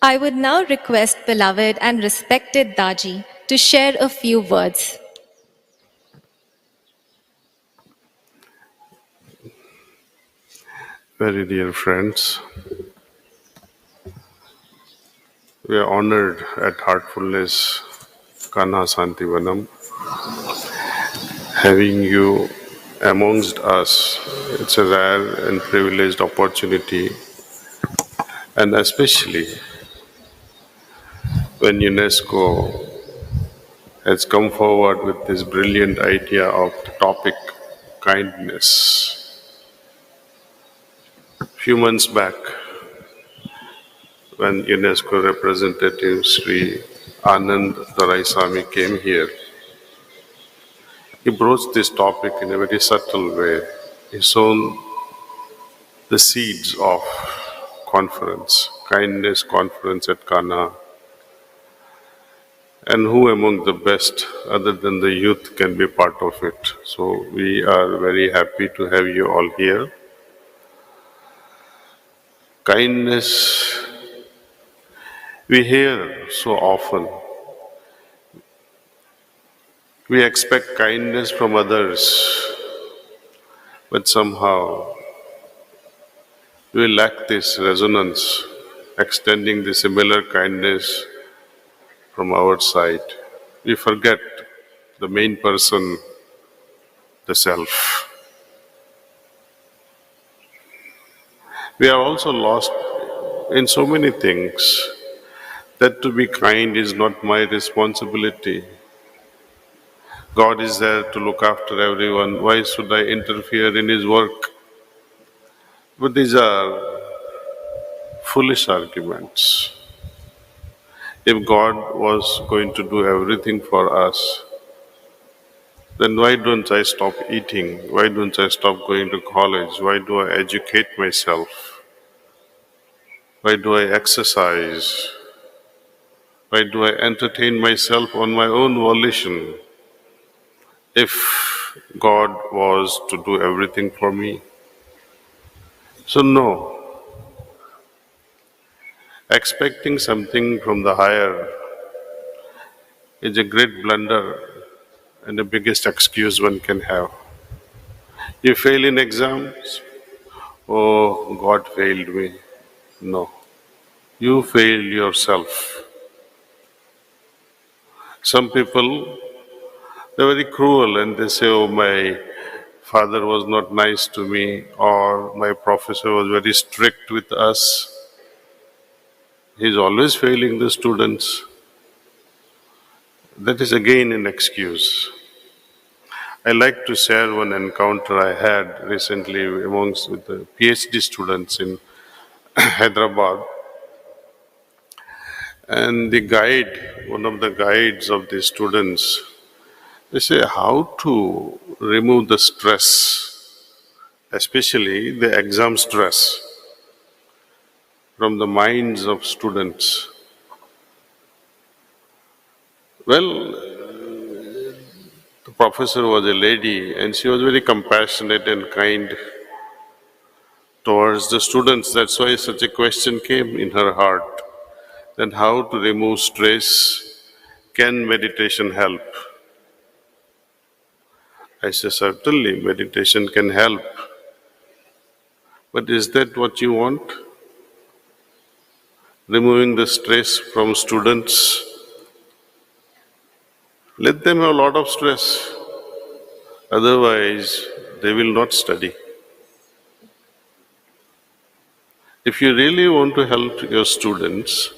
I would now request beloved and respected Daji to share a few words. Very dear friends, we are honored at Heartfulness Kana Santivanam having you amongst us. It's a rare and privileged opportunity, and especially when UNESCO has come forward with this brilliant idea of the topic kindness. Few months back, when UNESCO representative Sri Anand Doraisamy came here, he broached this topic in a very subtle way. He sown the seeds of kindness conference at Kana, and who among the best other than the youth can be part of it. So we are very happy to have you all here. Kindness, we hear so often. We expect kindness from others, but somehow we lack this resonance, extending the similar kindness from our side. We forget the main person, the self. We are also lost in so many things that to be kind is not my responsibility. God is there to look after everyone. Why should I interfere in His work? But these are foolish arguments. If God was going to do everything for us, then why don't I stop eating? Why don't I stop going to college? Why do I educate myself? Why do I exercise? Why do I entertain myself on my own volition if God was to do everything for me? So, no. Expecting something from the higher is a great blunder and the biggest excuse one can have. You fail in exams, oh, God failed me. No, you failed yourself. Some people, they're very cruel and they say, oh, my father was not nice to me, or my professor was very strict with us. He's always failing the students. That is again an excuse. I like to share one encounter I had recently amongst with the PhD students in Hyderabad. And the guide, one of the guides of the students, they say how to remove the stress, especially the exam stress, from the minds of students. Well, the professor was a lady and she was very compassionate and kind towards the students. That's why such a question came in her heart. Then how to remove stress? Can meditation help? I say, certainly meditation can help. But is that what you want? Removing the stress from students? Let them have a lot of stress. Otherwise, they will not study. If you really want to help your students,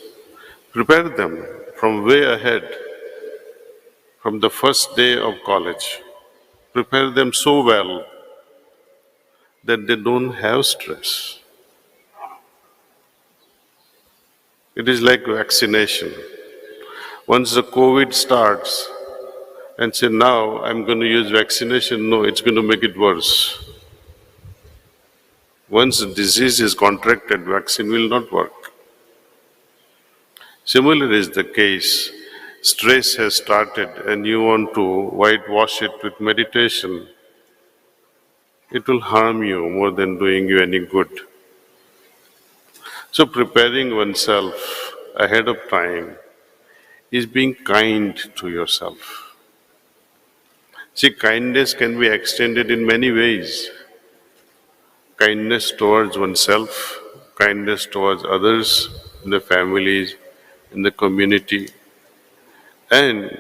prepare them from way ahead, from the first day of college. Prepare them so well that they don't have stress. It is like vaccination. Once the COVID starts and say, now I'm going to use vaccination, no, it's going to make it worse. Once the disease is contracted, vaccine will not work. Similar is the case. Stress has started and you want to whitewash it with meditation. It will harm you more than doing you any good. So preparing oneself ahead of time is being kind to yourself. See, kindness can be extended in many ways. Kindness towards oneself, kindness towards others, in the families, in the community, and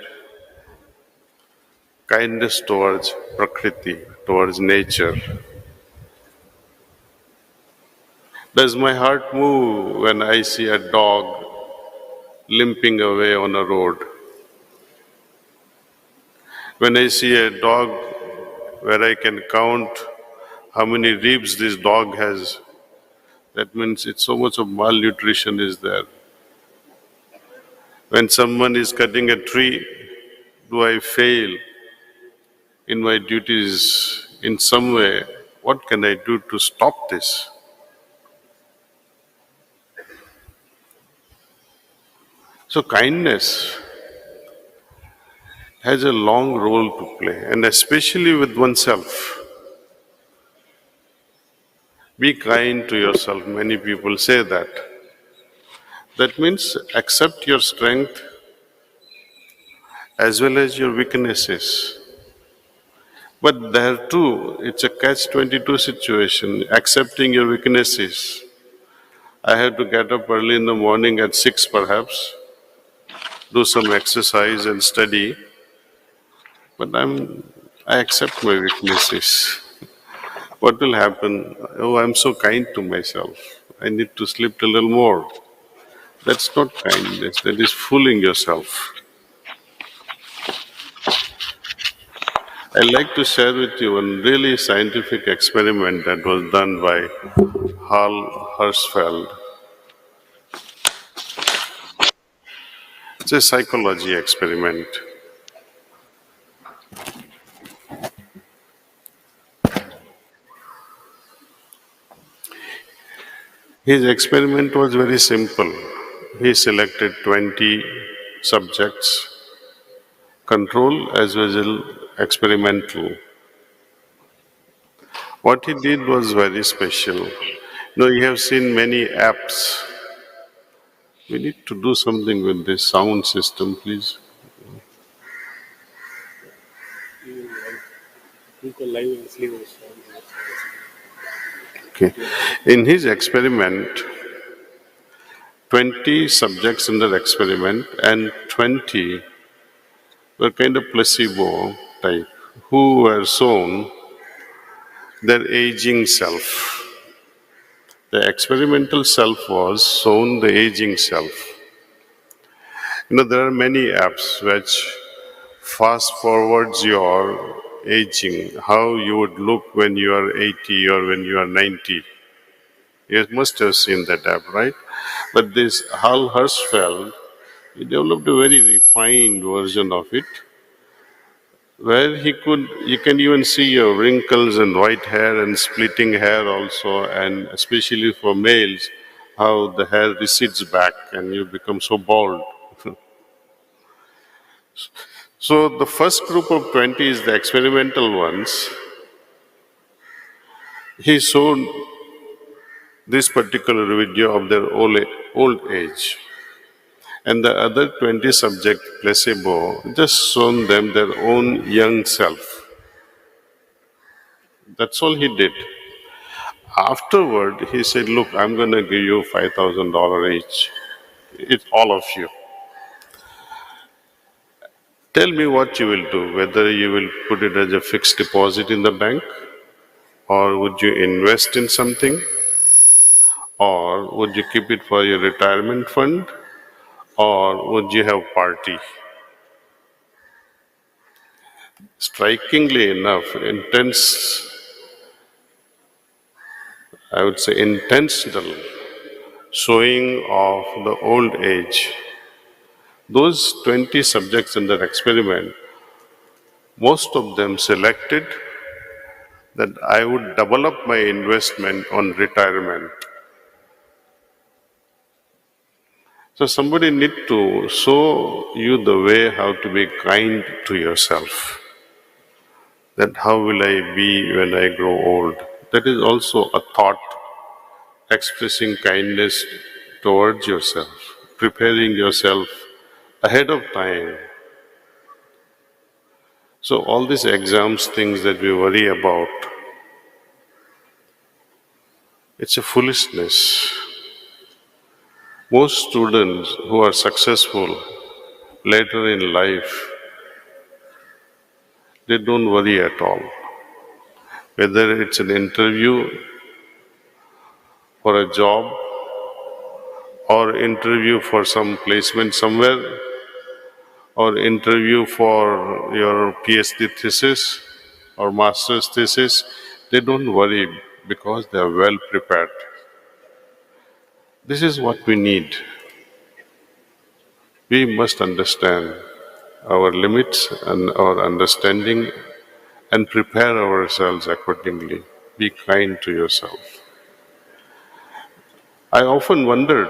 kindness towards Prakriti, towards nature. Does my heart move when I see a dog limping away on a road? When I see a dog where I can count how many ribs this dog has, that means it's so much of malnutrition is there. When someone is cutting a tree, do I fail in my duties in some way? What can I do to stop this? So kindness has a long role to play, and especially with oneself. Be kind to yourself. Many people say that. That means accept your strength as well as your weaknesses. But there too, it's a catch-22 situation, accepting your weaknesses. I have to get up early in the morning at 6 perhaps, do some exercise and study, but I accept my weaknesses. What will happen? Oh, I'm so kind to myself. I need to sleep a little more. That's not kindness, that is fooling yourself. I'd like to share with you one really scientific experiment that was done by Hal Hershfeld. It's a psychology experiment. His experiment was very simple. He selected 20 subjects, control as well as experimental. What he did was very special. You have seen many apps. We need to do something with this sound system, please. Okay. In his experiment, 20 subjects in the experiment and 20 were kind of placebo type, who were shown their aging self. The experimental self was shown the aging self. There are many apps which fast forwards your aging, how you would look when you are 80 or when you are 90. You must have seen that app, right? But this Hal Hershfeld, he developed a very refined version of it, where you can even see your wrinkles and white hair and splitting hair also, and especially for males, how the hair recedes back and you become so bald. So the first group of 20 is the experimental ones. He showed this particular video of their old age. And the other 20 subject placebo just shown them their own young self. That's all he did. Afterward, he said, look, I'm going to give you $5,000 each. It's all of you. Tell me what you will do, whether you will put it as a fixed deposit in the bank, or would you invest in something, or would you keep it for your retirement fund, or would you have party? Strikingly enough, I would say intentional showing of the old age. Those 20 subjects in that experiment, most of them selected that I would double up my investment on retirement. So somebody need to show you the way how to be kind to yourself. That how will I be when I grow old? That is also a thought expressing kindness towards yourself, preparing yourself ahead of time. So all these exams things that we worry about, it's a foolishness. Most students who are successful later in life, they don't worry at all. Whether it's an interview for a job or interview for some placement somewhere or interview for your PhD thesis or master's thesis, they don't worry because they are well prepared. This is what we need. We must understand our limits and our understanding and prepare ourselves accordingly. Be kind to yourself. I often wondered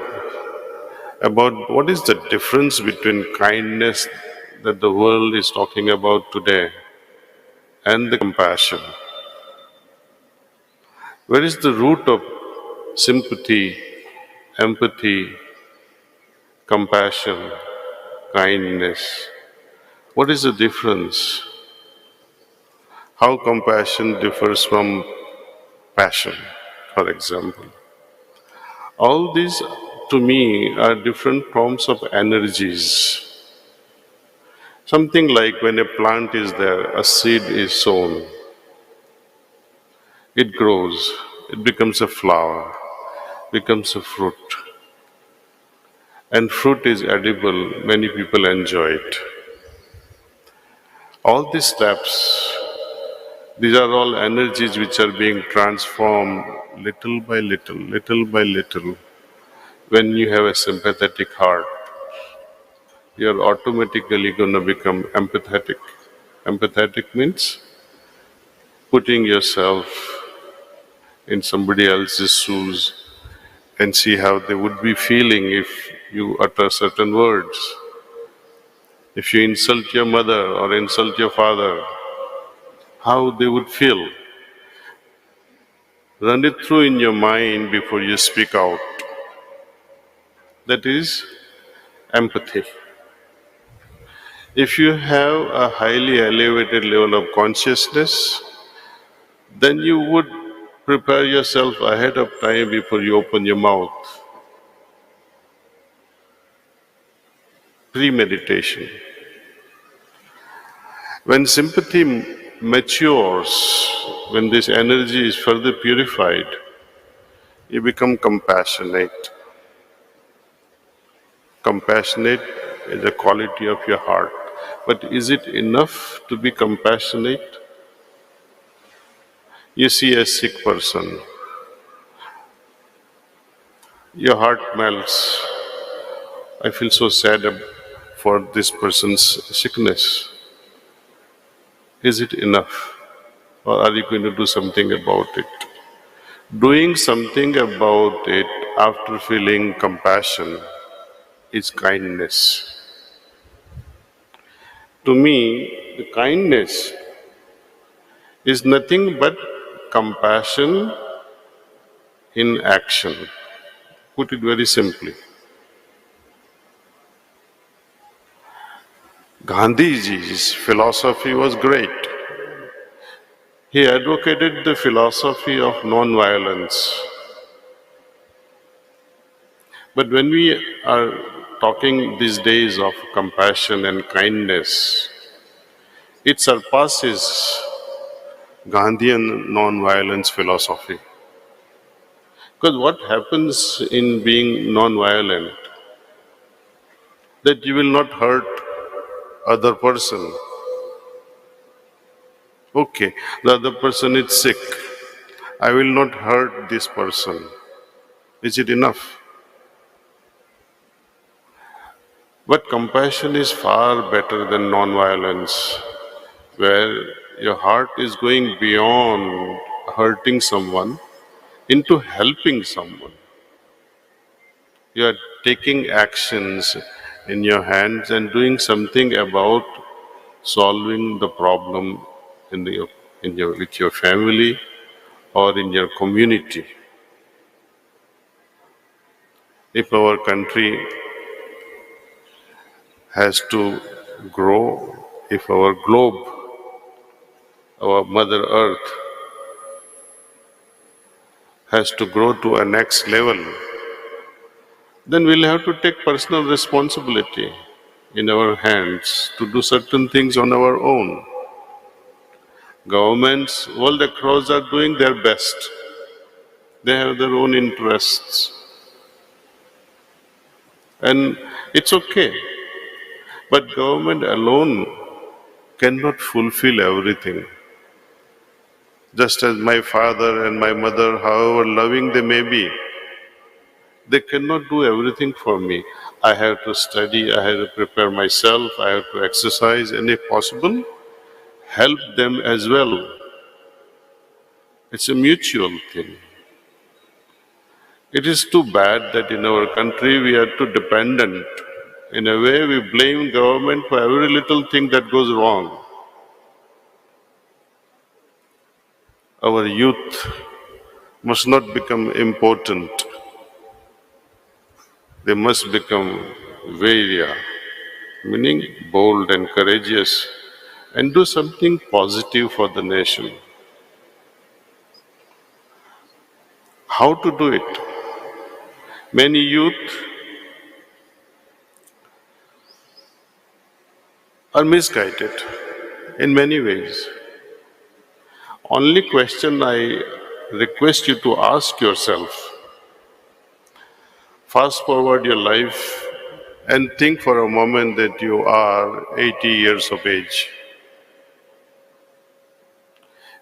about what is the difference between kindness that the world is talking about today and the compassion. Where is the root of sympathy, empathy, compassion, kindness? What is the difference? How compassion differs from passion, for example. All these, to me, are different forms of energies. Something like when a plant is there, a seed is sown. It grows, it becomes a flower, becomes a fruit. And fruit is edible, many people enjoy it. All these steps, these are all energies which are being transformed little by little, little by little. When you have a sympathetic heart, you're automatically going to become empathetic. Empathetic means putting yourself in somebody else's shoes and see how they would be feeling if you utter certain words. If you insult your mother or insult your father, how they would feel. Run it through in your mind before you speak out. That is empathy. If you have a highly elevated level of consciousness, then you would prepare yourself ahead of time before you open your mouth. Premeditation. When sympathy matures, when this energy is further purified, you become compassionate. Compassionate is a quality of your heart. But is it enough to be compassionate? You see a sick person, your heart melts. I feel so sad for this person's sickness. Is it enough? Or are you going to do something about it? Doing something about it after feeling compassion is kindness. To me, the kindness is nothing but compassion in action. Put it very simply. Gandhiji's philosophy was great. He advocated the philosophy of non-violence. But when we are talking these days of compassion and kindness, it surpasses Gandhian non-violence philosophy. Because what happens in being non-violent, that you will not hurt other person. Okay, the other person is sick. I will not hurt this person. Is it enough? But compassion is far better than non-violence, where your heart is going beyond hurting someone into helping someone. You are taking actions in your hands and doing something about solving the problem with your family or in your community. If our country has to grow, if our globe, our Mother Earth, has to grow to a next level, then we'll have to take personal responsibility in our hands to do certain things on our own. Governments world across are doing their best. They have their own interests. And it's okay. But government alone cannot fulfill everything. Just as my father and my mother, however loving they may be, they cannot do everything for me. I have to study, I have to prepare myself, I have to exercise, and if possible, help them as well. It's a mutual thing. It is too bad that in our country we are too dependent. In a way, we blame government for every little thing that goes wrong. Our youth must not become impotent. They must become Vairya, meaning bold and courageous, and do something positive for the nation. How to do it? Many youth are misguided in many ways. Only question I request you to ask yourself, fast forward your life and think for a moment that you are 80 years of age.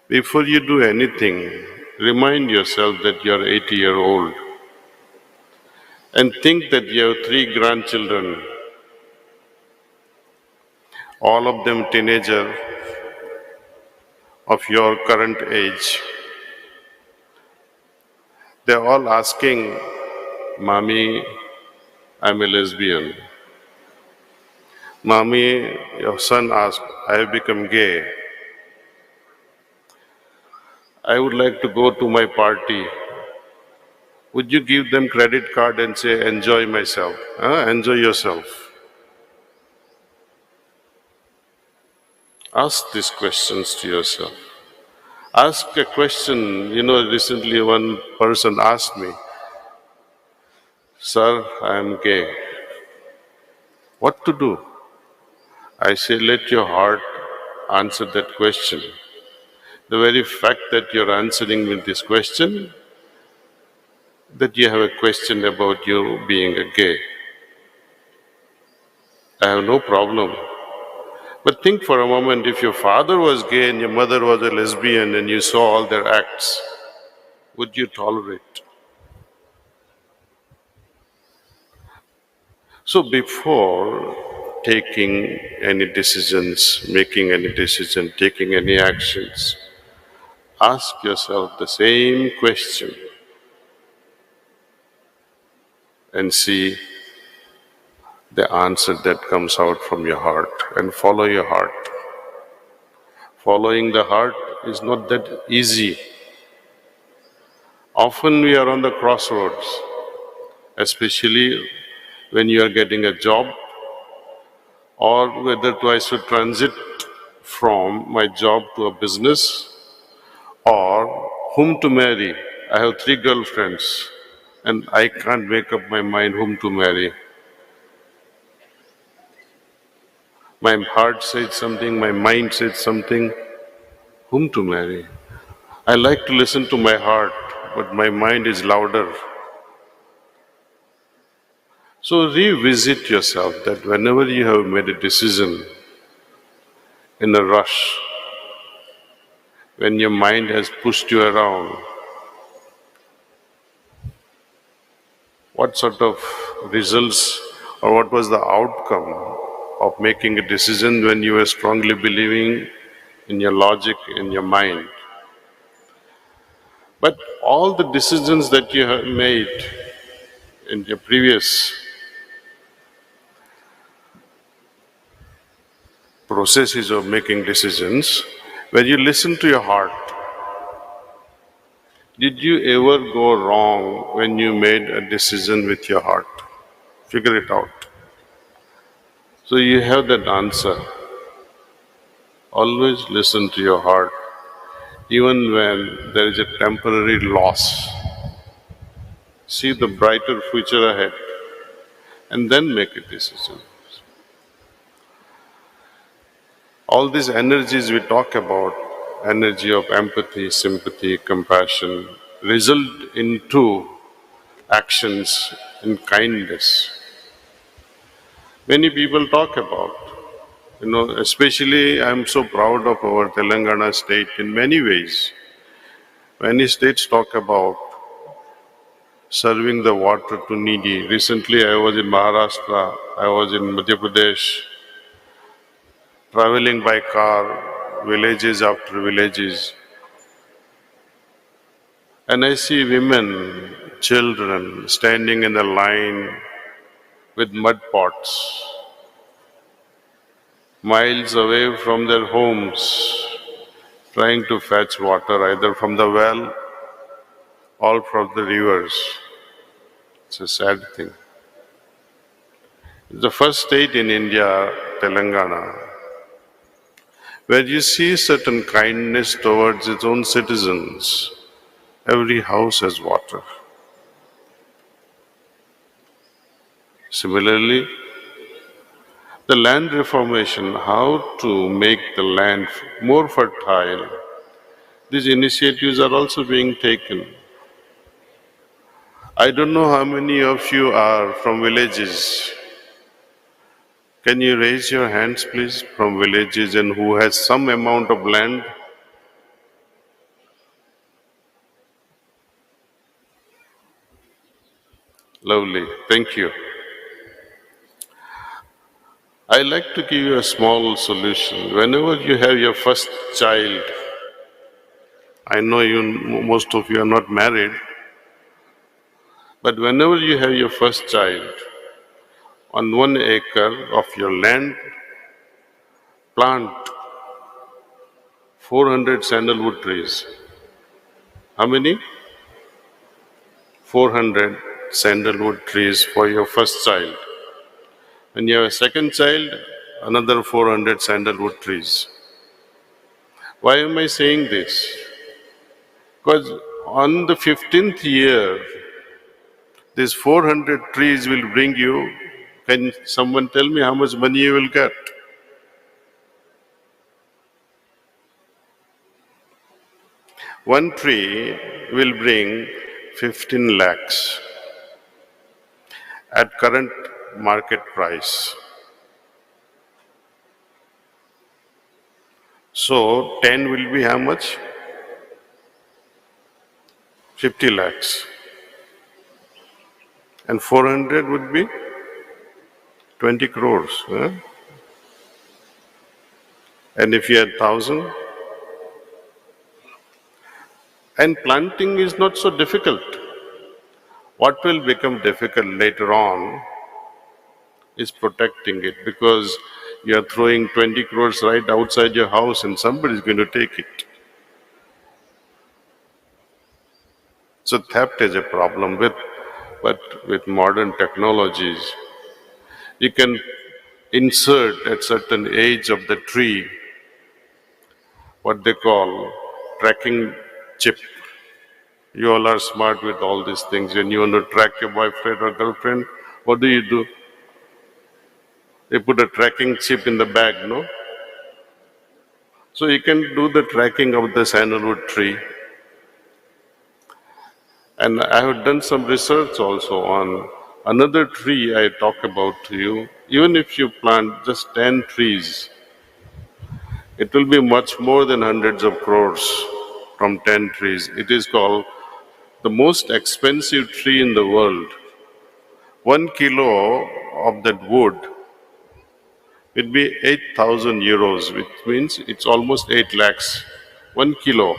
Before you do anything, remind yourself that you are 80-year-old and think that you have 3 grandchildren, all of them teenager of your current age. They're all asking, Mommy, I'm a lesbian. Mommy, your son asked, I have become gay. I would like to go to my party. Would you give them credit card and say, enjoy myself? Enjoy yourself. Ask these questions to yourself. Ask a question. Recently one person asked me, Sir, I am gay. What to do? I say, let your heart answer that question. The very fact that you're answering with this question, that you have a question about you being a gay. I have no problem. But think for a moment, if your father was gay and your mother was a lesbian and you saw all their acts, would you tolerate? So before taking any decisions, making any decision, taking any actions, ask yourself the same question and see the answer that comes out from your heart, and follow your heart. Following the heart is not that easy. Often we are on the crossroads, especially when you are getting a job, or whether I should transit from my job to a business, or whom to marry. I have 3 girlfriends and I can't make up my mind whom to marry. My heart says something, my mind says something, whom to marry. I like to listen to my heart, but my mind is louder. So revisit yourself that whenever you have made a decision in a rush, when your mind has pushed you around, what sort of results or what was the outcome of making a decision when you were strongly believing in your logic, in your mind? But all the decisions that you have made in your previous processes of making decisions, when you listen to your heart, did you ever go wrong when you made a decision with your heart? Figure it out. So you have that answer. Always listen to your heart, even when there is a temporary loss. See the brighter future ahead and then make a decision. All these energies we talk about, energy of empathy, sympathy, compassion, result into actions in kindness. Many people talk about, especially I'm so proud of our Telangana state in many ways. Many states talk about serving the water to needy. Recently I was in Maharashtra, I was in Madhya Pradesh, traveling by car, villages after villages. And I see women, children standing in a line with mud pots, miles away from their homes, trying to fetch water either from the well or from the rivers. It's a sad thing. It's the first state in India, Telangana, where you see certain kindness towards its own citizens. Every house has water. Similarly, the land reformation, how to make the land more fertile, these initiatives are also being taken. I don't know how many of you are from villages. Can you raise your hands, please, from villages and who has some amount of land? Lovely, thank you. I like to give you a small solution. Whenever you have your first child, I know most of you are not married, but whenever you have your first child, on 1 acre of your land, plant 400 sandalwood trees. How many? 400 sandalwood trees for your first child. When you have a second child, another 400 sandalwood trees. Why am I saying this? Because on the 15th year, these 400 trees will bring you, can someone tell me how much money you will get? One tree will bring 15 lakhs at current market price. So 10 will be how much? 50 lakhs. And 400 would be 20 crores. Huh? And if you had 1,000, and planting is not so difficult. What will become difficult later on is protecting it, because you are throwing 20 crores right outside your house and somebody is going to take it. So theft is a problem but with modern technologies, you can insert at certain age of the tree what they call tracking chip. You all are smart with all these things. When you want to track your boyfriend or girlfriend, what do? They put a tracking chip in the bag, no? So you can do the tracking of the sandalwood tree. And I have done some research also on another tree I talk about to you. Even if you plant just 10 trees, it will be much more than hundreds of crores from 10 trees. It is called the most expensive tree in the world. 1 kilo of that wood will be 8,000 euros, which means it's almost 8 lakhs. 1 kilo.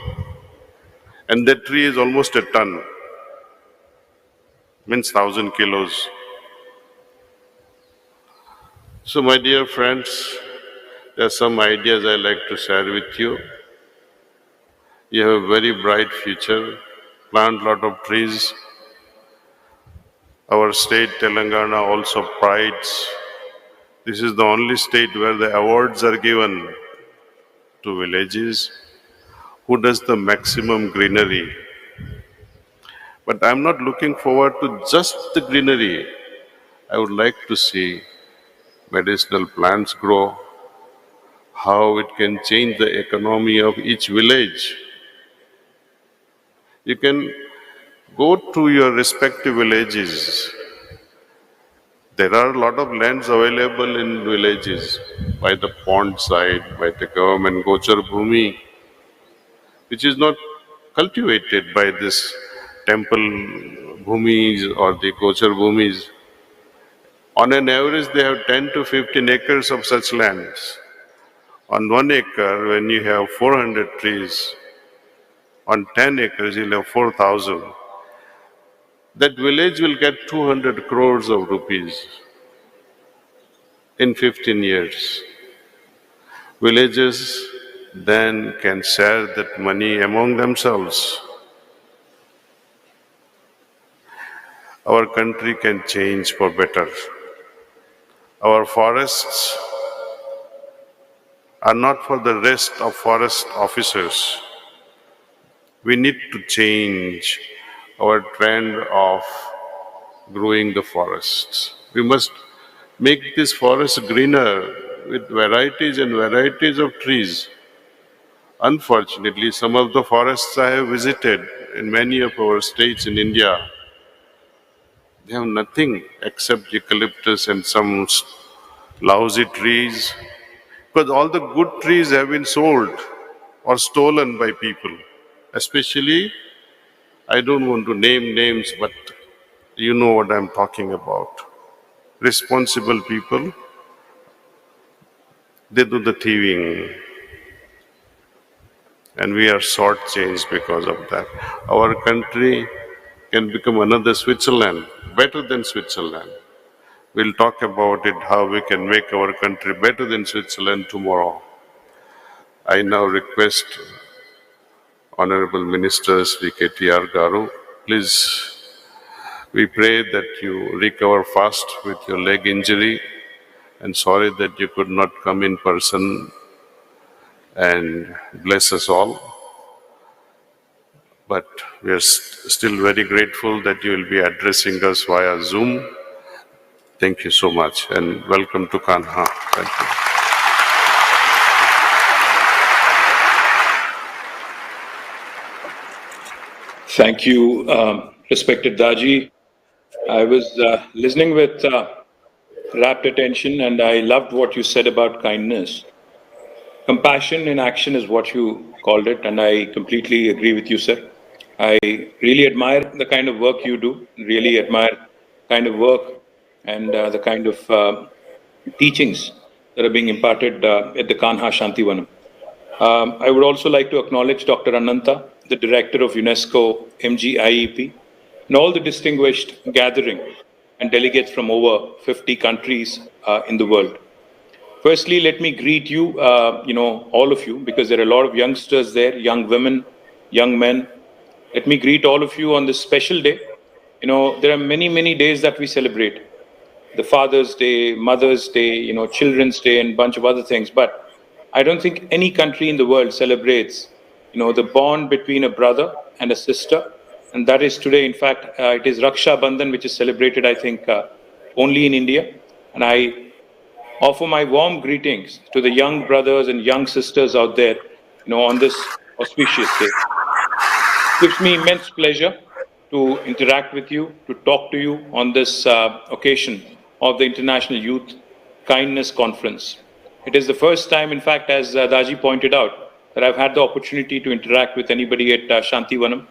And that tree is almost a ton, means 1,000 kilos. So my dear friends, there are some ideas I like to share with you. You have a very bright future. Plant a lot of trees. Our state, Telangana, also prides This is the only state where the awards are given to villages who does the maximum greenery. But I'm not looking forward to just the greenery. I would like to see medicinal plants grow, how it can change the economy of each village. You can go to your respective villages. There are a lot of lands available in villages by the pond side, by the government Gochar Bhumi, which is not cultivated by this temple bhumis or the Gochar Bhumis. On an average, they have 10 to 15 acres of such lands. On 1 acre, when you have 400 trees, on 10 acres, you'll have 4,000. That village will get 200 crores of rupees in 15 years. Villages then can share that money among themselves. Our country can change for better. Our forests are not for the rest of forest officers. We need to change our trend of growing the forests. We must make this forest greener with varieties and varieties of trees. Unfortunately, some of the forests I have visited in many of our states in India, they have nothing except eucalyptus and some lousy trees, because all the good trees have been sold or stolen by people. Especially, I don't want to name names, but you know what I'm talking about. Responsible people, they do the thieving, and we are shortchanged because of that. Our country can become another Switzerland, better than Switzerland. We'll talk about it, how we can make our country better than Switzerland tomorrow. I now request Honorable Minister Sri KTR Garu, please, we pray that you recover fast with your leg injury, and sorry that you could not come in person, and bless us all. But we are still very grateful that you will be addressing us via Zoom. Thank you so much, and welcome to Kanha. Thank you. Thank you, respected Daji. I was listening with rapt attention, and I loved what you said about kindness. Compassion in action is what you called it, and I completely agree with you, sir. I really admire the kind of work you do, really admire the kind of work and the kind of teachings that are being imparted at the Kanha Shantivanam. I would also like to acknowledge Dr. Ananta, the Director of UNESCO MGIEP, and all the distinguished gathering and delegates from over 50 countries in the world. Firstly, let me greet you, all of you, because there are a lot of youngsters there, young women, young men. Let me greet all of you on this special day. There are many, many days that we celebrate. The Father's Day, Mother's Day, Children's Day, and a bunch of other things. But I don't think any country in the world celebrates, the bond between a brother and a sister. And that is today, in fact, it is Raksha Bandhan, which is celebrated, I think, only in India. And I offer my warm greetings to the young brothers and young sisters out there, on this auspicious day. It gives me immense pleasure to interact with you, to talk to you on this occasion of the International Youth Kindness Conference. It is the first time, in fact, as Daji pointed out, that I've had the opportunity to interact with anybody at Shantivanam.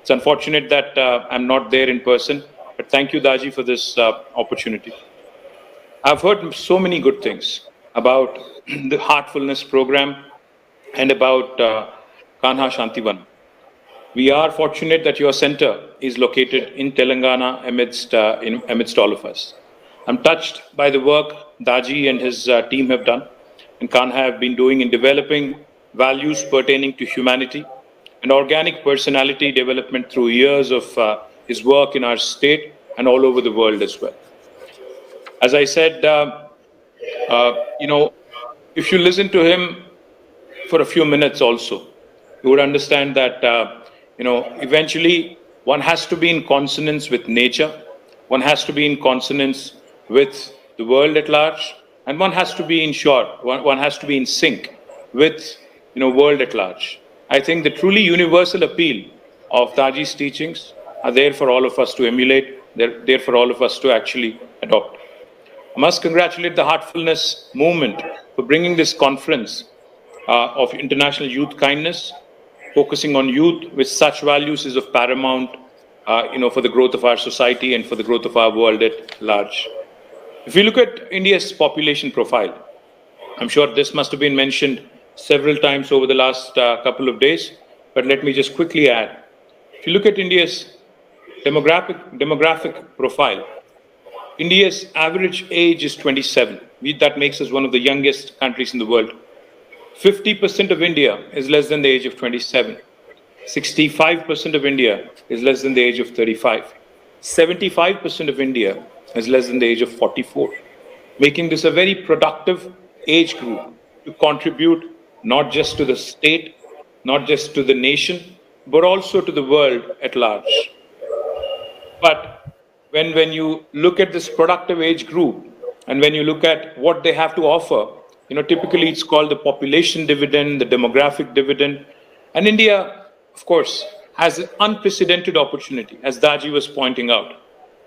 It's unfortunate that I'm not there in person, but thank you, Daji, for this opportunity. I've heard so many good things about the Heartfulness program and about Kanha Shantivanam. We are fortunate that your center is located in Telangana amidst all of us. I'm touched by the work Daji and his team have done and Kanha have been doing in developing values pertaining to humanity and organic personality development through years of his work in our state and all over the world as well. As I said, You know, if you listen to him for a few minutes also, you would understand that, eventually one has to be in consonance with nature, one has to be in consonance with the world at large, and one has to be in short, one has to be in sync with, world at large. I think the truly universal appeal of Taji's teachings are there for all of us to emulate, they're there for all of us to actually adopt. I must congratulate the Heartfulness movement for bringing this conference of international youth kindness, focusing on youth with such values is of paramount, for the growth of our society and for the growth of our world at large. If you look at India's population profile, I'm sure this must have been mentioned several times over the last couple of days, but let me just quickly add. If you look at India's demographic profile, India's average age is 27. That makes us one of the youngest countries in the world. 50% of India is less than the age of 27. 65% of India is less than the age of 35. 75% of India is less than the age of 44, making this a very productive age group to contribute not just to the state, not just to the nation, but also to the world at large. But when you look at this productive age group and when you look at what they have to offer, typically it's called the population dividend, the demographic dividend. And India, of course, has an unprecedented opportunity, as Daji was pointing out,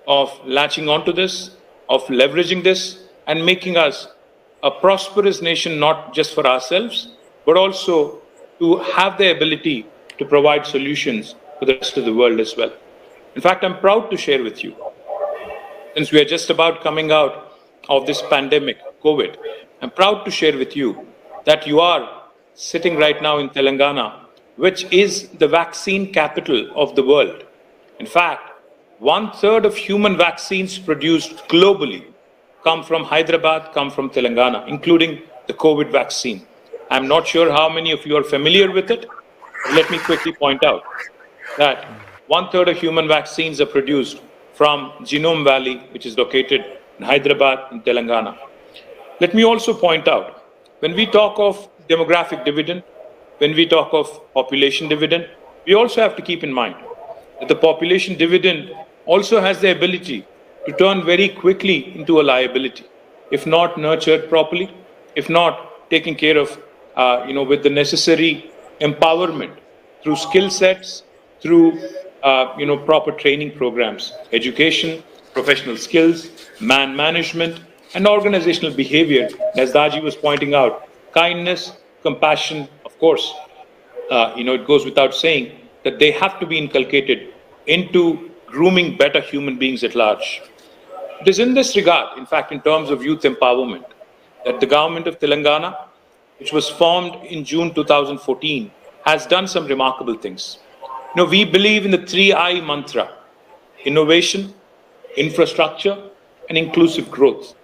of latching onto this, of leveraging this, and making us a prosperous nation, not just for ourselves, but also to have the ability to provide solutions for the rest of the world as well. In fact, I'm proud to share with you, since we are just about coming out of this pandemic, COVID, I'm proud to share with you that you are sitting right now in Telangana, which is the vaccine capital of the world. In fact, 1/3 of human vaccines produced globally come from Hyderabad, come from Telangana, including the COVID vaccine. I'm not sure how many of you are familiar with it, but let me quickly point out that 1/3 of human vaccines are produced from Genome Valley, which is located in Hyderabad, in Telangana. Let me also point out, when we talk of demographic dividend, when we talk of population dividend, we also have to keep in mind that the population dividend also has the ability to turn very quickly into a liability, if not nurtured properly, if not taken care of, with the necessary empowerment through skill sets, through, proper training programs, education, professional skills, man management, and organizational behavior. As Daji was pointing out, kindness, compassion, of course, it goes without saying that they have to be inculcated into grooming better human beings at large. It is in this regard, in fact, in terms of youth empowerment, that the government of Telangana, which was formed in June 2014, has done some remarkable things. We believe in the 3I mantra: innovation, infrastructure, and inclusive growth.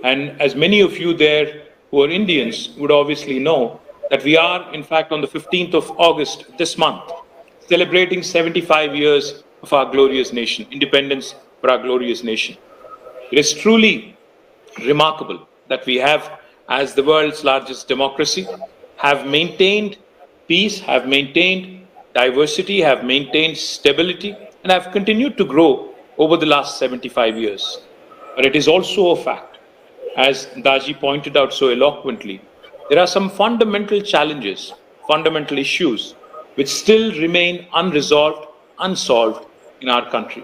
And as many of you there who are Indians would obviously know, that we are, in fact, on the 15th of August this month, celebrating 75 years of our glorious nation, independence for our glorious nation. It is truly remarkable that we have, as the world's largest democracy, have maintained peace, have maintained diversity, have maintained stability, and have continued to grow over the last 75 years. But it is also a fact, as Daji pointed out so eloquently, there are some fundamental challenges, fundamental issues, which still remain unresolved, unsolved in our country.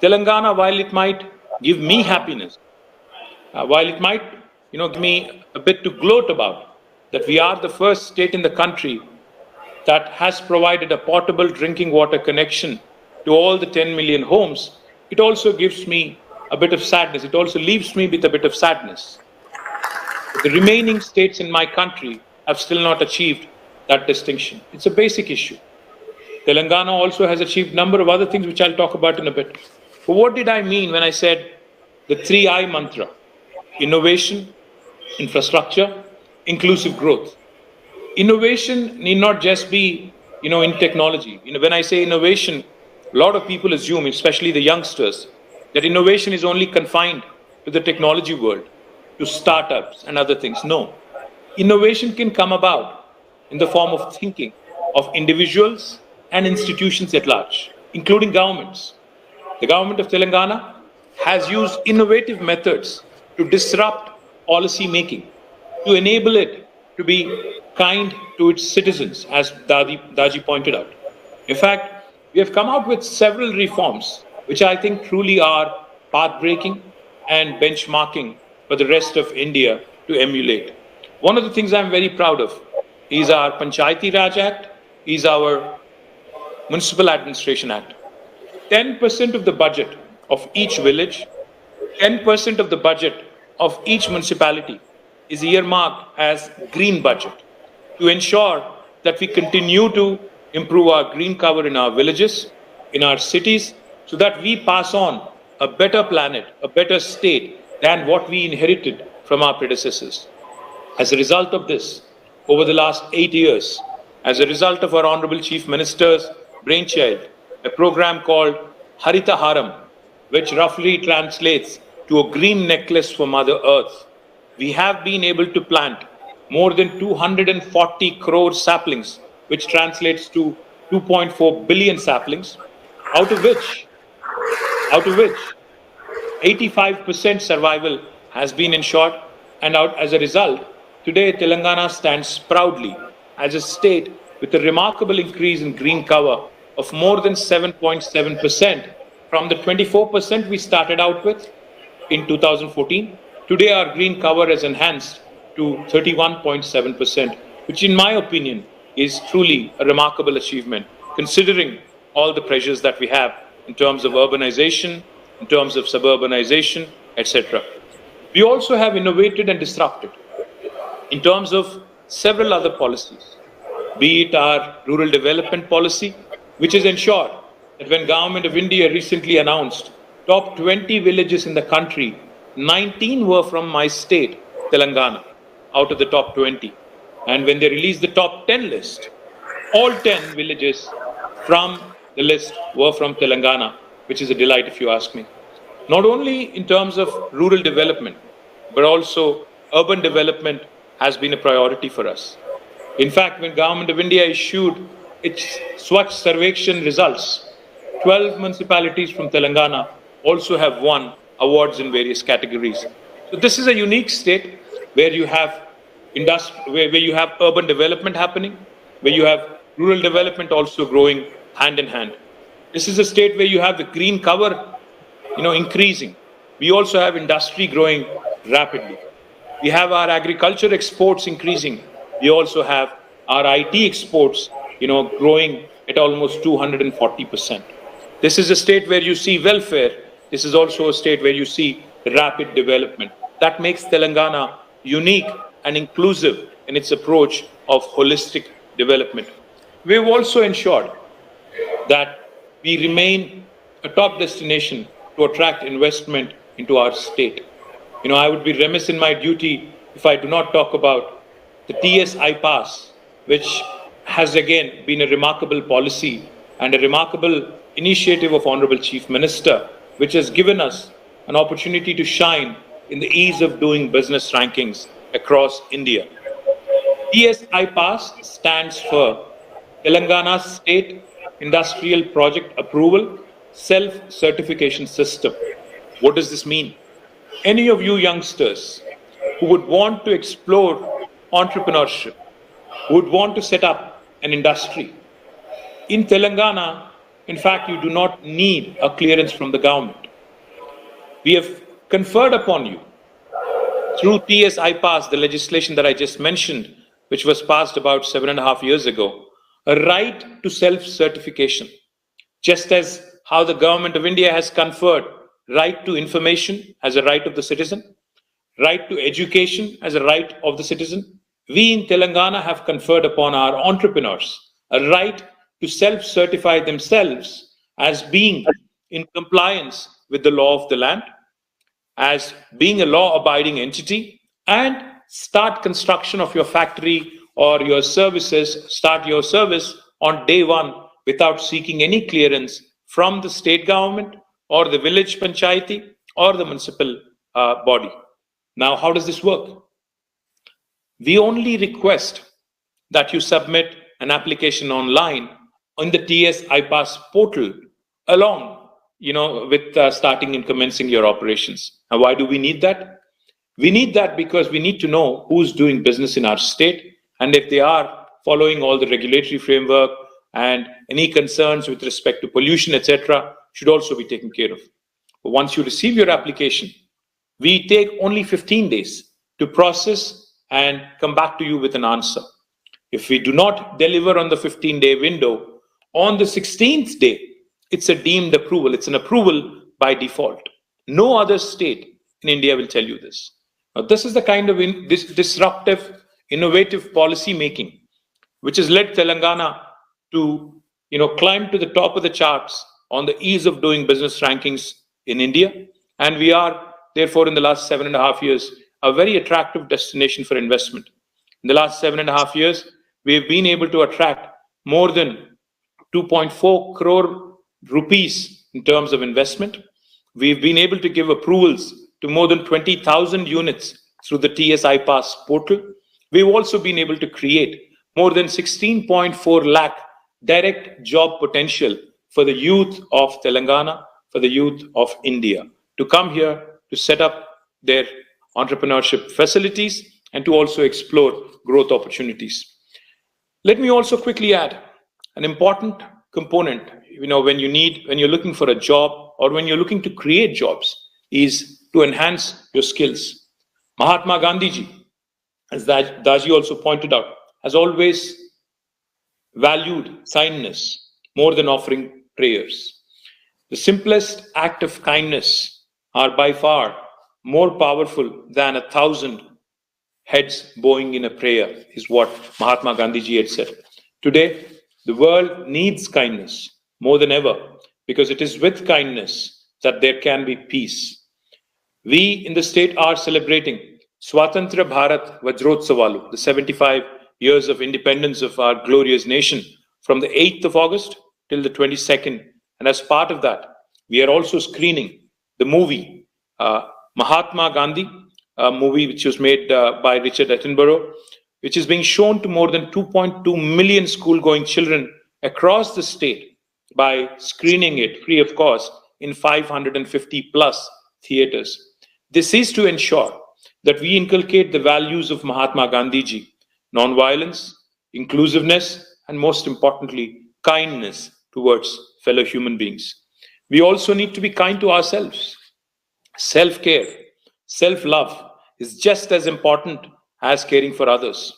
Telangana, while it might give me happiness, while it might, give me a bit to gloat about, that we are the first state in the country that has provided a portable drinking water connection to all the 10 million homes, it also gives me a bit of sadness. It also leaves me with a bit of sadness. The remaining states in my country have still not achieved that distinction. It's a basic issue. Telangana also has achieved a number of other things, which I'll talk about in a bit. But what did I mean when I said the 3I mantra: innovation, infrastructure, inclusive growth? Innovation need not just be, in technology. When I say innovation, a lot of people assume, especially the youngsters, that innovation is only confined to the technology world. to startups and other things. No. Innovation can come about in the form of thinking of individuals and institutions at large, including governments. The government of Telangana has used innovative methods to disrupt policy making, to enable it to be kind to its citizens, as Daji pointed out. In fact, we have come out with several reforms which I think truly are path breaking and benchmarking for the rest of India to emulate. One of the things I'm very proud of is our Panchayati Raj Act, is our Municipal Administration Act. 10% of the budget of each village, 10% of the budget of each municipality is earmarked as green budget to ensure that we continue to improve our green cover in our villages, in our cities, so that we pass on a better planet, a better state than what we inherited from our predecessors. As a result of this, over the last 8 years, as a result of our Honorable Chief Minister's brainchild, a program called Harita Haram, which roughly translates to a green necklace for Mother Earth, we have been able to plant more than 240 crore saplings, which translates to 2.4 billion saplings, out of which 85% survival has been ensured, and as a result, today Telangana stands proudly as a state with a remarkable increase in green cover of more than 7.7% from the 24% we started out with in 2014. Today our green cover has enhanced to 31.7%, which in my opinion is truly a remarkable achievement, considering all the pressures that we have in terms of urbanization, in terms of suburbanization, etc. We also have innovated and disrupted in terms of several other policies, be it our rural development policy, which has ensured that when Government of India recently announced top 20 villages in the country, 19 were from my state, Telangana, out of the top 20. And when they released the top 10 list, all 10 villages from the list were from Telangana, which is a delight if you ask me. Not only in terms of rural development, but also urban development has been a priority for us. In fact, when Government of India issued its Swachh Sarvekshan results, 12 municipalities from Telangana also have won awards in various categories. So this is a unique state where you have where you have urban development happening, where you have rural development also growing hand in hand. This is a state where you have the green cover, increasing. We also have industry growing rapidly. We have our agriculture exports increasing. We also have our IT exports, growing at almost 240%. This is a state where you see welfare. This is also a state where you see rapid development. That makes Telangana unique and inclusive in its approach of holistic development. We've also ensured that we remain a top destination to attract investment into our state. I would be remiss in my duty if I do not talk about the TS I-Pass, which has again been a remarkable policy and a remarkable initiative of Honorable Chief Minister, which has given us an opportunity to shine in the ease of doing business rankings across India. TS I-Pass stands for Telangana State Industrial Project Approval Self-Certification System. What does this mean? Any of you youngsters who would want to explore entrepreneurship, who would want to set up an industry, in Telangana, in fact, you do not need a clearance from the government. We have conferred upon you through TS I-Pass, the legislation that I just mentioned, which was passed about 7.5 years ago, a right to self-certification, just as how the Government of India has conferred right to information as a right of the citizen, right to education as a right of the citizen. We in Telangana have conferred upon our entrepreneurs a right to self-certify themselves as being in compliance with the law of the land, as being a law-abiding entity, and start construction of your factory or your services, start your service on day one without seeking any clearance from the state government or the village panchayati or the municipal body. Now, how does this work? We only request that you submit an application online on the TS iPass portal along, with starting and commencing your operations. Now, why do we need that? We need that because we need to know who's doing business in our state, and if they are following all the regulatory framework, and any concerns with respect to pollution, etc., should also be taken care of. But once you receive your application, we take only 15 days to process and come back to you with an answer. If we do not deliver on the 15-day window, on the 16th day, it's a deemed approval. It's an approval by default. No other state in India will tell you this. Now, this is the kind of this disruptive, innovative policy making which has led Telangana to climb to the top of the charts on the ease of doing business rankings in India. And we are, therefore, in the last 7.5 years, a very attractive destination for investment. In the last 7.5 years, we have been able to attract more than 2.4 crore rupees in terms of investment. We've been able to give approvals to more than 20,000 units through the TS iPass portal. We've also been able to create more than 16.4 lakh direct job potential for the youth of Telangana, for the youth of India, to come here to set up their entrepreneurship facilities and to also explore growth opportunities. Let me also quickly add an important component, when you're looking for a job or when you're looking to create jobs, is to enhance your skills. Mahatma Gandhi ji, as Daji also pointed out, has always valued kindness more than offering prayers. The simplest act of kindness are by far more powerful than 1,000 heads bowing in a prayer, is what Mahatma Gandhi ji had said. Today, the world needs kindness more than ever, because it is with kindness that there can be peace. We in the state are celebrating Swatantra Bharat Vajrotsavalu, the 75 years of independence of our glorious nation, from the 8th of August till the 22nd. And as part of that, we are also screening the movie Mahatma Gandhi, a movie which was made by Richard Attenborough, which is being shown to more than 2.2 million school-going children across the state by screening it free of cost in 550 plus theaters. This is to ensure that we inculcate the values of Mahatma Gandhi ji: non-violence, inclusiveness, and most importantly, kindness towards fellow human beings. We also need to be kind to ourselves. Self-care, self-love is just as important as caring for others.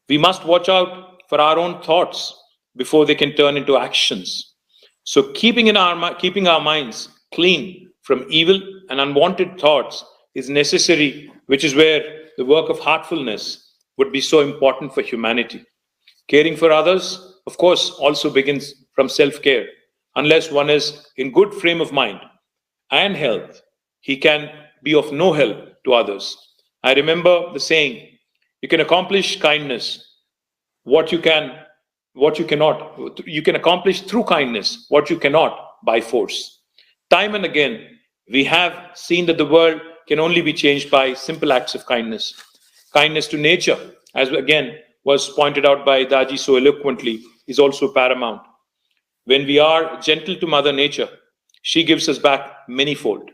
We must watch out for our own thoughts before they can turn into actions. So keeping our minds clean from evil and unwanted thoughts is necessary, which is where the work of heartfulness would be so important for humanity. Caring for others, of course, also begins from self-care. Unless one is in good frame of mind and health, he can be of no help to others. I remember the saying, you can accomplish kindness you can accomplish through kindness what you cannot by force. Time and again, we have seen that the world can only be changed by simple acts of kindness. Kindness to nature, as again was pointed out by Daji so eloquently, is also paramount. When we are gentle to Mother Nature, she gives us back manyfold.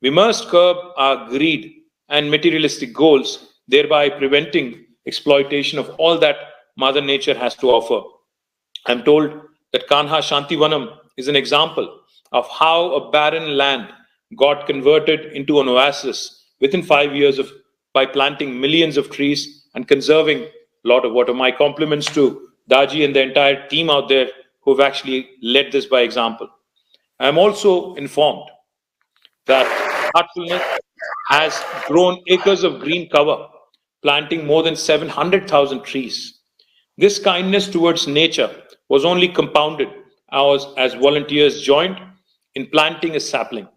We must curb our greed and materialistic goals, thereby preventing exploitation of all that Mother Nature has to offer. I'm told that Kanha Shantivanam is an example of how a barren land got converted into an oasis within 5 years by planting millions of trees and conserving a lot of water. My compliments to Daji and the entire team out there who have actually led this by example. I'm also informed that Heartfulness has grown acres of green cover, planting more than 700,000 trees. This kindness towards nature was only compounded as volunteers joined in planting a sapling.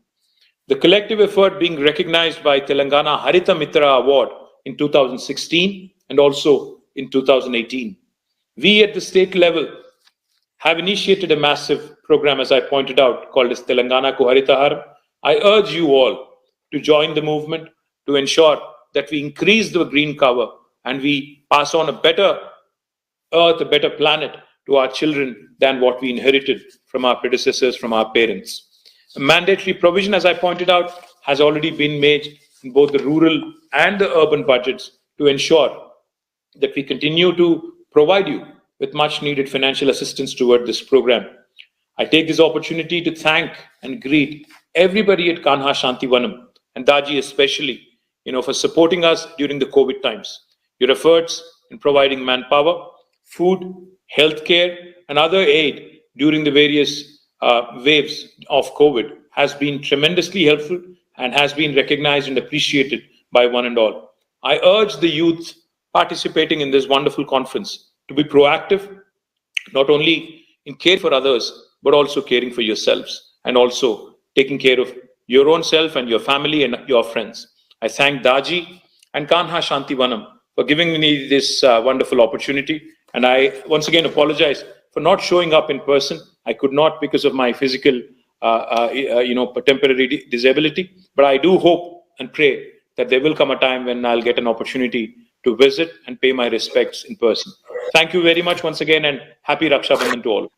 The collective effort being recognized by Telangana Harita Mitra Award in 2016 and also in 2018. We at the state level have initiated a massive program, as I pointed out, called as Telangana Ko Haritahar. I urge you all to join the movement to ensure that we increase the green cover and we pass on a better earth, a better planet to our children than what we inherited from our predecessors, from our parents. A mandatory provision, as I pointed out, has already been made in both the rural and the urban budgets to ensure that we continue to provide you with much needed financial assistance toward this program. I take this opportunity to thank and greet everybody at Kanha Shantivanam and Daji especially, for supporting us during the COVID times. Your efforts in providing manpower, food, healthcare, and other aid during the various waves of COVID has been tremendously helpful and has been recognized and appreciated by one and all. I urge the youth participating in this wonderful conference to be proactive, not only in care for others, but also caring for yourselves and also taking care of your own self and your family and your friends. I thank Daji and Kanha Shantivanam for giving me this wonderful opportunity. And I once again apologize for not showing up in person. I could not because of my physical, temporary disability. But I do hope and pray that there will come a time when I'll get an opportunity to visit and pay my respects in person. Thank you very much once again, and happy Raksha Bandhan to all.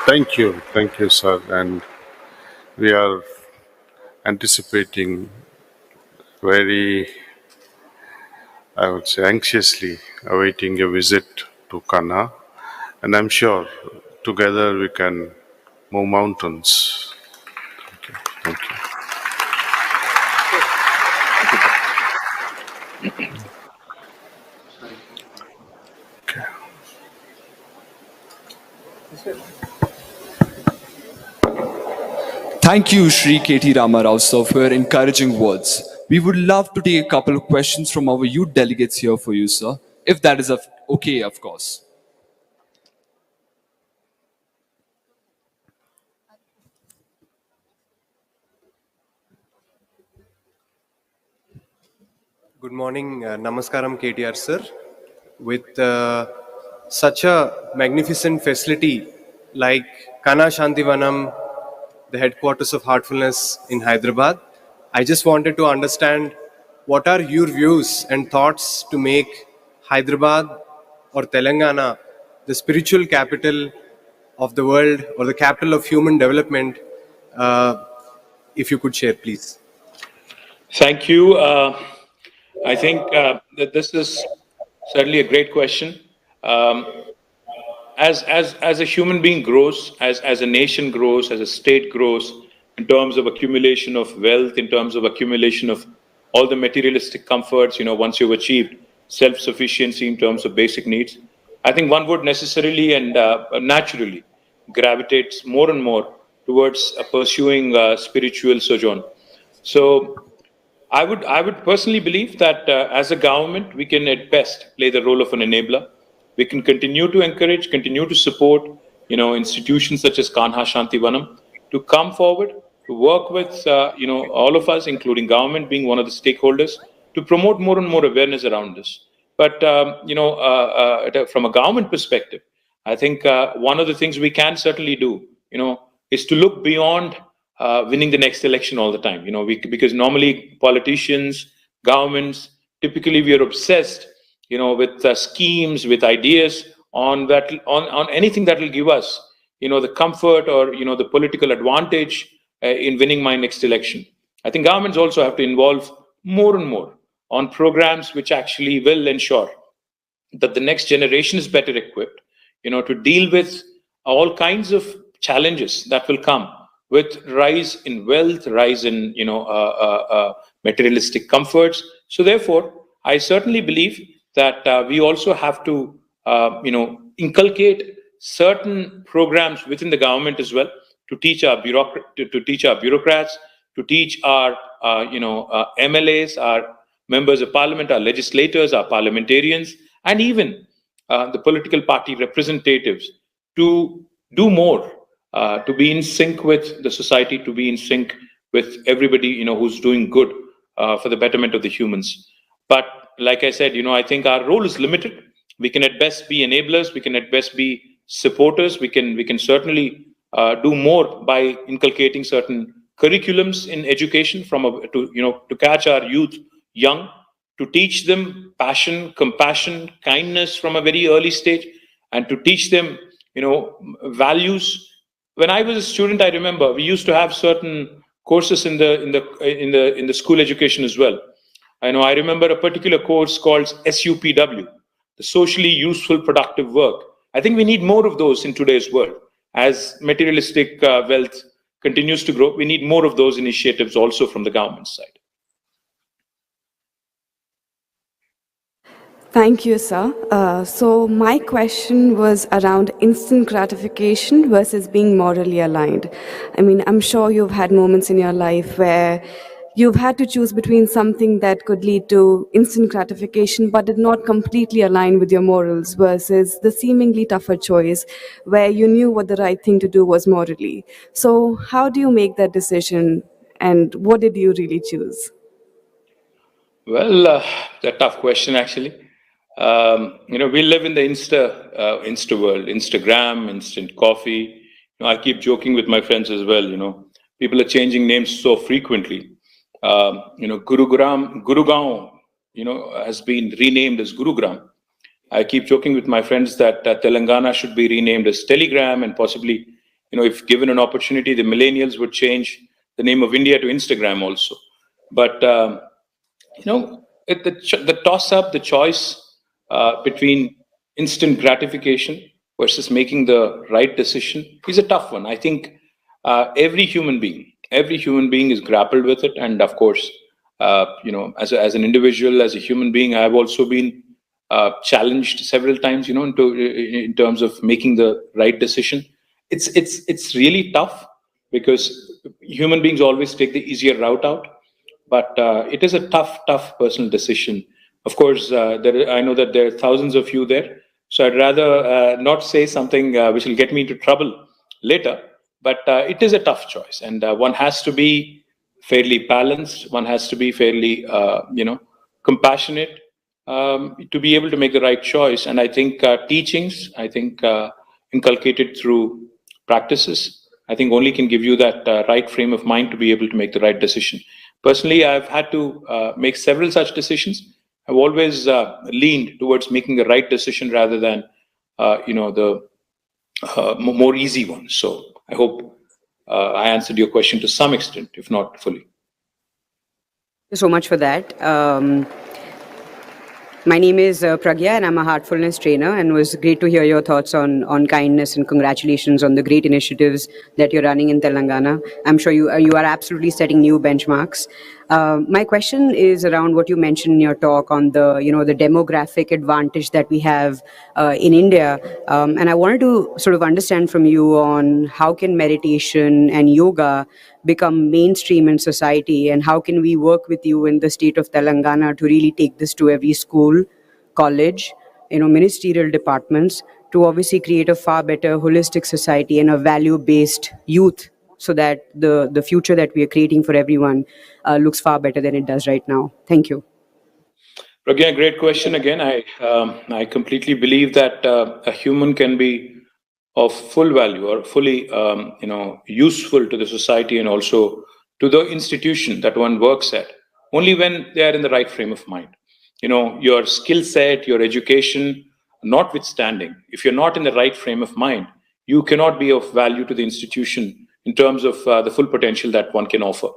Thank you, sir. And we are anticipating very, I would say, anxiously awaiting a visit to Kanha, and I'm sure together we can move mountains. Thank you. Thank you, Shri K.T. Ramarao sir, for your encouraging words. We would love to take a couple of questions from our youth delegates here for you, sir, if that is okay, of course. Good morning, Namaskaram KTR sir. With such a magnificent facility like Kanha Shantivanam, the headquarters of Heartfulness in Hyderabad, I just wanted to understand what are your views and thoughts to make Hyderabad or Telangana the spiritual capital of the world or the capital of human development, if you could share, please. Thank you. I think that this is certainly a great question. As a human being grows, as a nation grows, as a state grows, in terms of accumulation of wealth, in terms of accumulation of all the materialistic comforts, once you've achieved self-sufficiency in terms of basic needs, I think one would necessarily and naturally gravitate more and more towards pursuing spiritual sojourn. So I would personally believe that as a government, we can at best play the role of an enabler. We can continue to encourage, continue to support, institutions such as Kanha Shantivanam to come forward, to work with, all of us, including government being one of the stakeholders, to promote more and more awareness around this. But, from a government perspective, I think one of the things we can certainly do, is to look beyond winning the next election all the time. Because normally politicians, governments, typically we are obsessed, with schemes, with ideas on that, on anything that will give us, the comfort or the political advantage in winning my next election. I think governments also have to involve more and more on programs which actually will ensure that the next generation is better equipped, to deal with all kinds of challenges that will come with rise in wealth, rise in materialistic comforts. So therefore, I certainly believe that we also have to inculcate certain programs within the government as well to teach our bureaucrats, to teach our MLAs, our members of parliament, our legislators, our parliamentarians, and even the political party representatives to do more, to be in sync with the society, to be in sync with everybody, who's doing good for the betterment of the humans. But like I said, I think our role is limited. We can at best be enablers. We can at best be supporters. We can certainly do more by inculcating certain curriculums in education to catch our youth young, to teach them passion, compassion, kindness from a very early stage, and to teach them, values. When I was a student, I remember we used to have certain courses in the school education as well. I remember a particular course called SUPW, the socially useful productive work. I think we need more of those in today's world. As materialistic wealth continues to grow, we need more of those initiatives also from the government side. Thank you, sir. So my question was around instant gratification versus being morally aligned. I mean, I'm sure you've had moments in your life where you've had to choose between something that could lead to instant gratification but did not completely align with your morals versus the seemingly tougher choice where you knew what the right thing to do was morally. So how do you make that decision and what did you really choose? Well, that's a tough question, actually. We live in the Insta world, Instagram, instant coffee. I keep joking with my friends as well. People are changing names so frequently. Gurugram, has been renamed as Gurugram. I keep joking with my friends that Telangana should be renamed as Telegram, and possibly, if given an opportunity, the millennials would change the name of India to Instagram also. But the toss up, the choice between instant gratification versus making the right decision is a tough one. I think every human being is grappled with it, and of course, as an individual, as a human being, I have also been challenged several times, in terms of making the right decision. It's really tough because human beings always take the easier route out, but it is a tough personal decision. Of course, I know that there are thousands of you there, so I'd rather not say something which will get me into trouble later. But it is a tough choice, and one has to be fairly balanced. One has to be fairly, compassionate to be able to make the right choice. And I think teachings, inculcated through practices, I think only can give you that right frame of mind to be able to make the right decision. Personally, I've had to make several such decisions. I've always leaned towards making the right decision rather than, the more easy one. So I hope I answered your question to some extent, if not fully. Thank you so much for that. My name is Pragya, and I'm a heartfulness trainer, and it was great to hear your thoughts on kindness, and congratulations on the great initiatives that you're running in Telangana. I'm sure you are absolutely setting new benchmarks. My question is around what you mentioned in your talk on the demographic advantage that we have in India, and I wanted to sort of understand from you on how can meditation and yoga become mainstream in society, and how can we work with you in the state of Telangana to really take this to every school, college, ministerial departments, to obviously create a far better holistic society and a value-based youth, so that the future that we are creating for everyone looks far better than it does right now. Thank you. Again, great question. Again, I completely believe that a human can be of full value or fully, useful to the society and also to the institution that one works at, only when they are in the right frame of mind. Your skill set, your education, notwithstanding, if you're not in the right frame of mind, you cannot be of value to the institution in terms of the full potential that one can offer.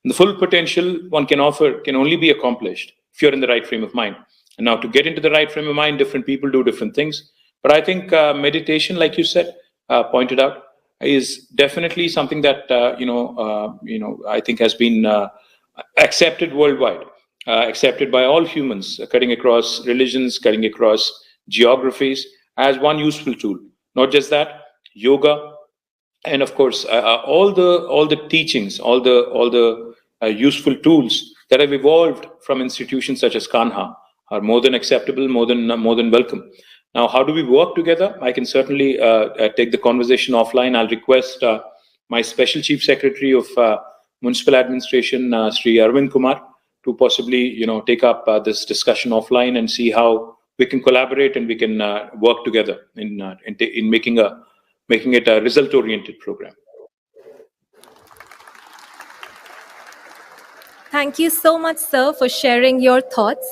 And the full potential one can offer can only be accomplished if you're in the right frame of mind. And now, to get into the right frame of mind, different people do different things. But I think meditation, like you said, pointed out, is definitely something that I think has been accepted worldwide, accepted by all humans, cutting across religions, cutting across geographies, as one useful tool. Not just that, yoga, and of course all the teachings, all the useful tools that have evolved from institutions such as Kanha are more than acceptable, more than welcome. Now, how do we work together? I can certainly take the conversation offline. I'll request my special chief secretary of municipal administration, Sri Arvind Kumar, to possibly take up this discussion offline and see how we can collaborate and we can work together in making it a result-oriented program. Thank you so much, sir, for sharing your thoughts,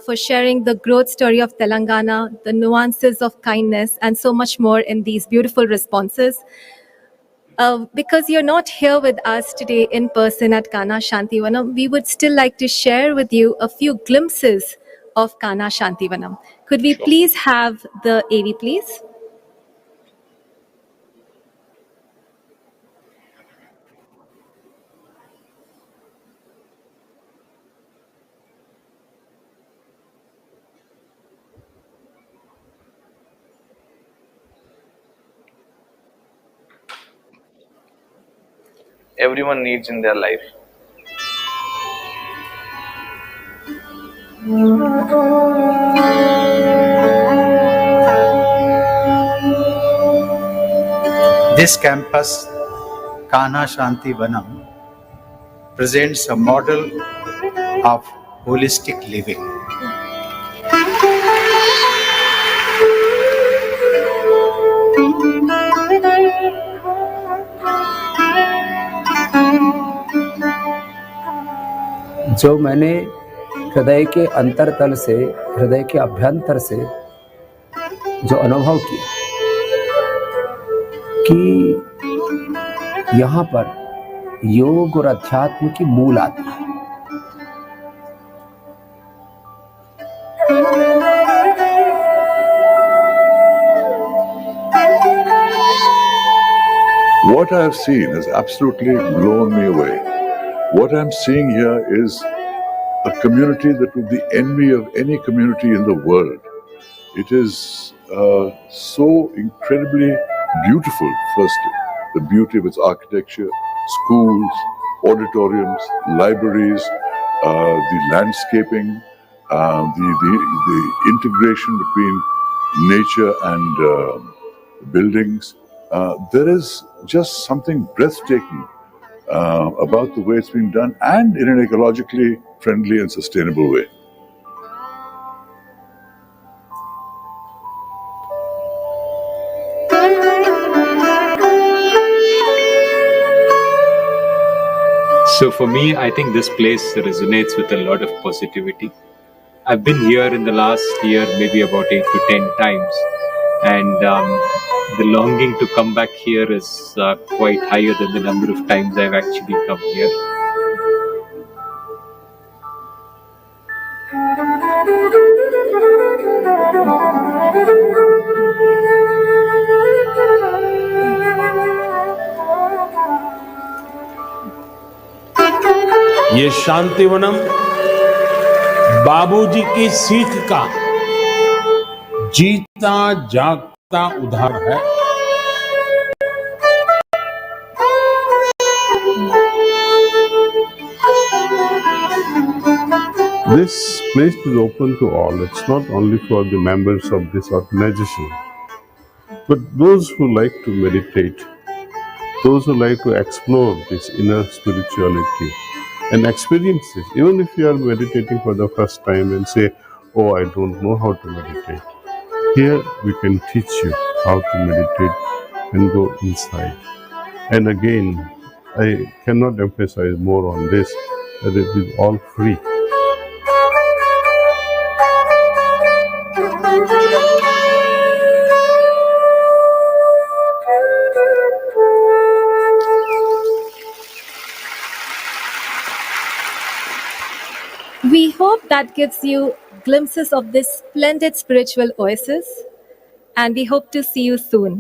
for sharing the growth story of Telangana, the nuances of kindness, and so much more in these beautiful responses. Because you're not here with us today in person at Kana Shantivanam, we would still like to share with you a few glimpses of Kana Shantivanam. Could we please have the AV, please? everyone needs in their life. This campus, Kana Shanti Vanam, presents a model of holistic living. जो मैंने हृदय के अंतरतल से, हृदय के अभ्यंतर से जो अनुभव किया कि यहाँ पर योग और अध्यात्म की मूल आत्मा है। What I have seen has absolutely blown me away. What I'm seeing here is a community that would be envy of any community in the world. It is so incredibly beautiful, firstly. The beauty of its architecture, schools, auditoriums, libraries, the landscaping, the integration between nature and buildings. There is just something breathtaking about the way it's been done, and in an ecologically friendly and sustainable way. So for me, I think this place resonates with a lot of positivity. I've been here in the last year maybe about 8 to 10 times, and the longing to come back here is quite higher than the number of times I've actually come here. ये शांतिवनम बाबूजी की सीख का जीता जागता उदाहरण है। This place is open to all. It's not only for the members of this organization, but those who like to meditate, those who like to explore this inner spirituality and experience it. Even if you are meditating for the first time and say, "Oh, I don't know how to meditate," here we can teach you how to meditate and go inside. And again, I cannot emphasize more on this, that it is all free. We hope that gives you glimpses of this splendid spiritual oasis, and we hope to see you soon.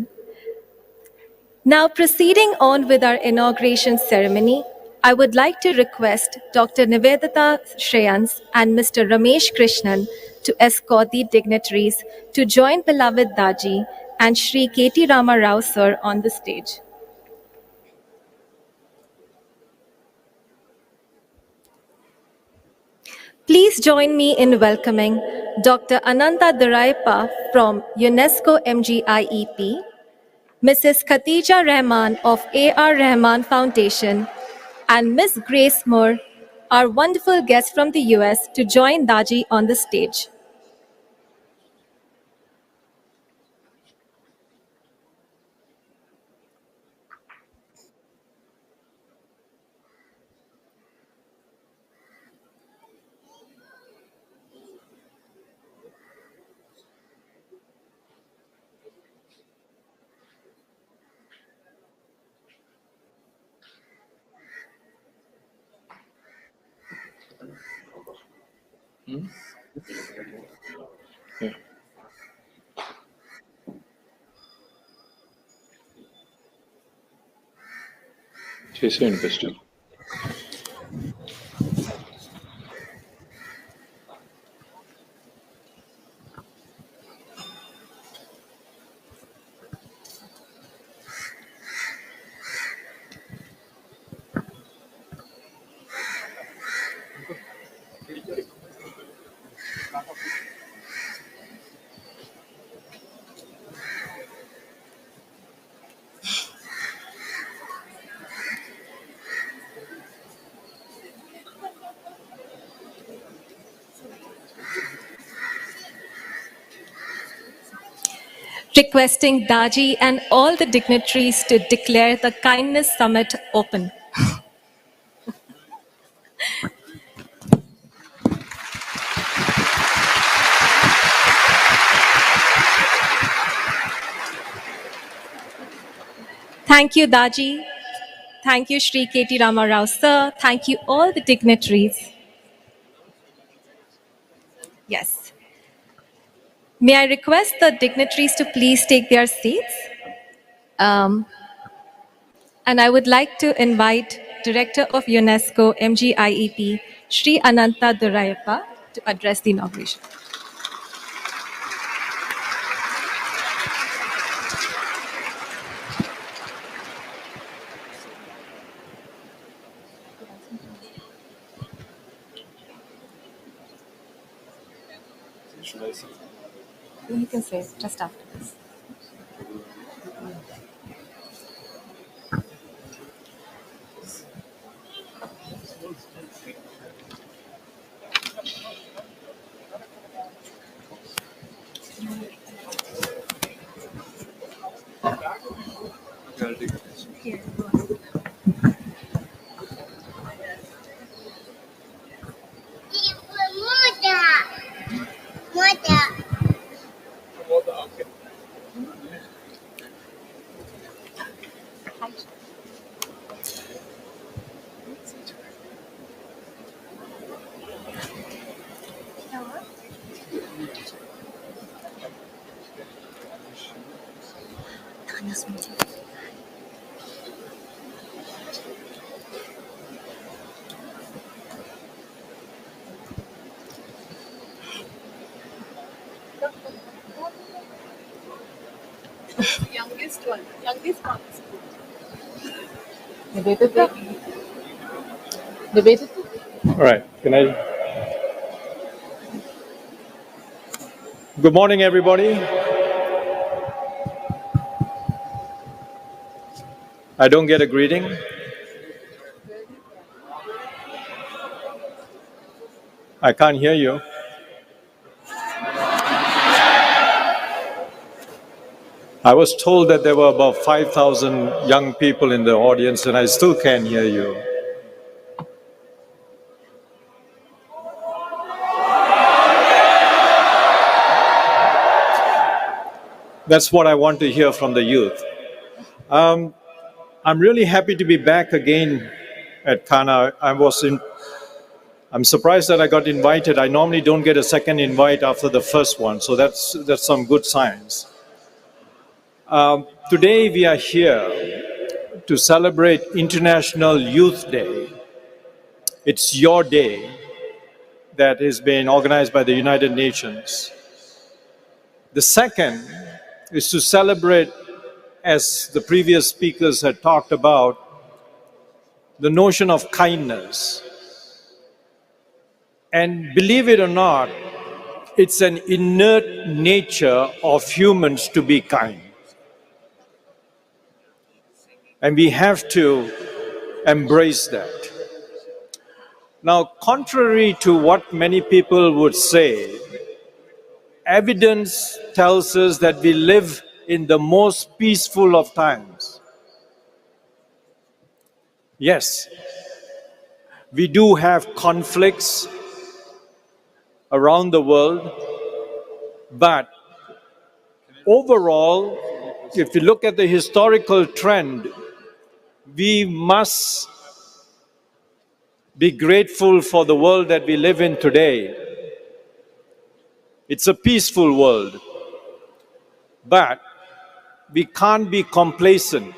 Now, proceeding on with our inauguration ceremony, I would like to request Dr. Nivedita Shreyans and Mr. Ramesh Krishnan to escort the dignitaries to join beloved Daji and Shri K.T. Rama Rao sir on the stage. Please join me in welcoming Dr. Ananta Duraipa from UNESCO MGIEP, Mrs. Khatija Rahman of A.R. Rahman Foundation, and Ms. Grace Moore, our wonderful guest from the US, to join Daji on the stage. Yeah. చేసేయండి best. Requesting Daji and all the dignitaries to declare the Kindness Summit open. Thank you, Daji. Thank you, Shri K.T. Rama Rao, sir. Thank you, all the dignitaries. Yes. May I request the dignitaries to please take their seats? And I would like to invite Director of UNESCO MGIEP, Shri Ananta Durayappa, to address the inauguration. You can say it just after this. Youngest one. Youngest one. All right. Can I? Good morning, everybody. I don't get a greeting. I can't hear you. I was told that there were about 5,000 young people in the audience, and I still can't hear you. That's what I want to hear from the youth. I'm really happy to be back again at Kana. I'm surprised that I got invited. I normally don't get a second invite after the first one, so that's some good signs. Today we are here to celebrate International Youth Day. It's your day that has been organized by the United Nations. The second is to celebrate, as the previous speakers had talked about, the notion of kindness. And believe it or not, it's an innate nature of humans to be kind. And we have to embrace that. Now, contrary to what many people would say, evidence tells us that we live in the most peaceful of times. Yes, we do have conflicts around the world, but overall, if you look at the historical trend, we must be grateful for the world that we live in today, It's a peaceful world. But we can't be complacent.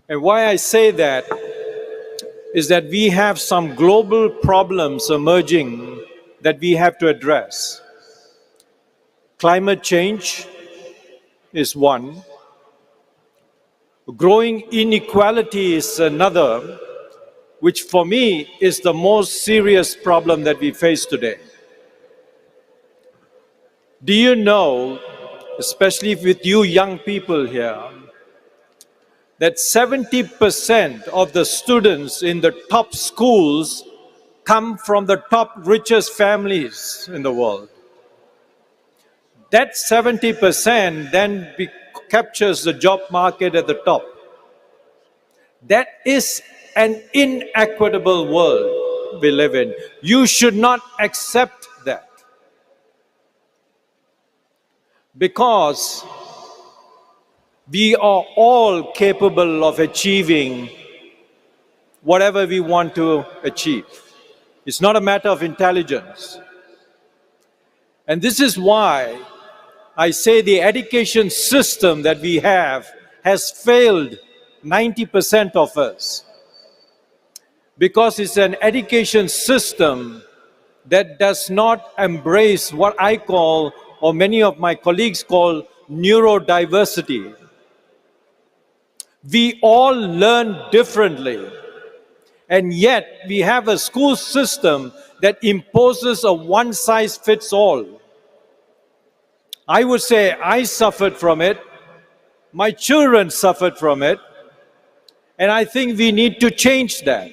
And why I say that is that we have some global problems emerging that we have to address. Climate change is one. Growing inequality is another, which for me is the most serious problem that we face today. Do you know, especially with you young people here, that 70% of the students in the top schools come from the top richest families in the world? That 70% then captures the job market at the top. That is an inequitable world we live in. You should not accept that. Because we are all capable of achieving whatever we want to achieve. It's not a matter of intelligence. And this is why I say the education system that we have has failed 90% of us. Because it's an education system that does not embrace what I call, or many of my colleagues call, neurodiversity. We all learn differently. And yet we have a school system that imposes a one-size-fits-all. I would say I suffered from it, my children suffered from it, and I think we need to change that.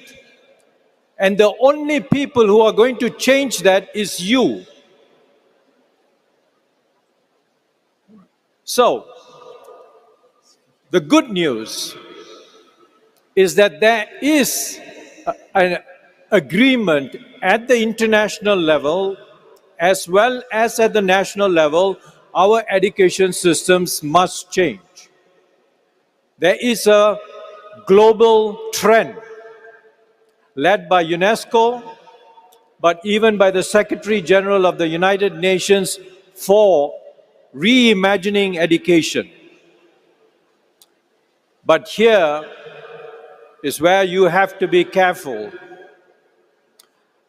And the only people who are going to change that is you. So, the good news is that there is an agreement at the international level as well as at the national level. Our education systems must change. There is a global trend led by UNESCO, but even by the Secretary General of the United Nations for reimagining education. But here is where you have to be careful.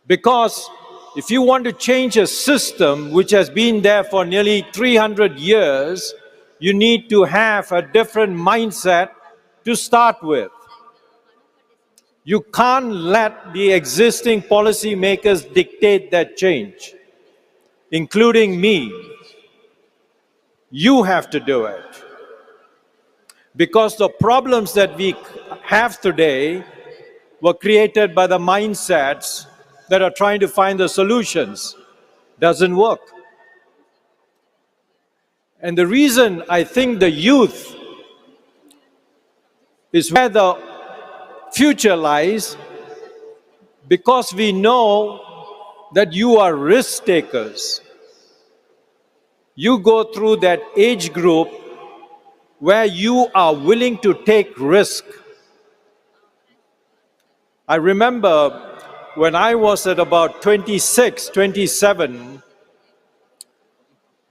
Because if you want to change a system which has been there for nearly 300 years, you need to have a different mindset to start with. You can't let the existing policymakers dictate that change, including me. You have to do it. Because the problems that we have today were created by the mindsets that are trying to find the solutions. Doesn't work. And the reason I think the youth is where the future lies, because we know that you are risk takers. You go through that age group where you are willing to take risk. I remember when I was at about 26, 27,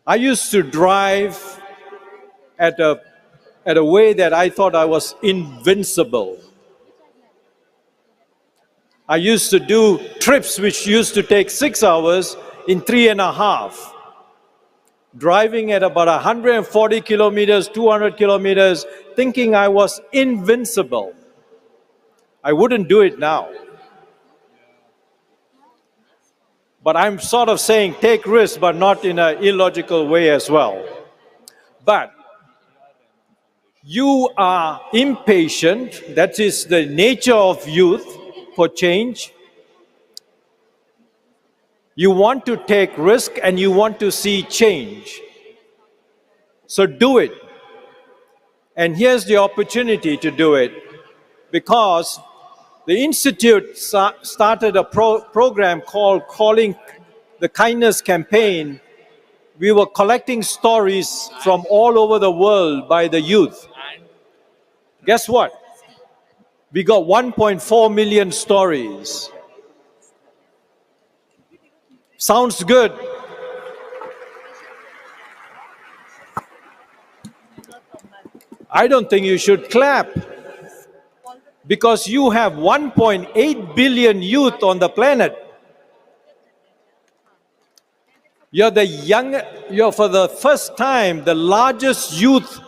I used to drive at a way that I thought I was invincible. I used to do trips which used to take 6 hours in 3.5. Driving at about 140 kilometers, 200 kilometers, thinking I was invincible. I wouldn't do it now. But I'm sort of saying take risks, but not in an illogical way as well. But you are impatient, that is the nature of youth, for change. You want to take risk and you want to see change. So do it. And here's the opportunity to do it, because the Institute started a program called Calling the Kindness Campaign. We were collecting stories from all over the world by the youth. Guess what? We got 1.4 million stories. Sounds good. I don't think you should clap because you have 1.8 billion youth on the planet. You're for the first time the largest youth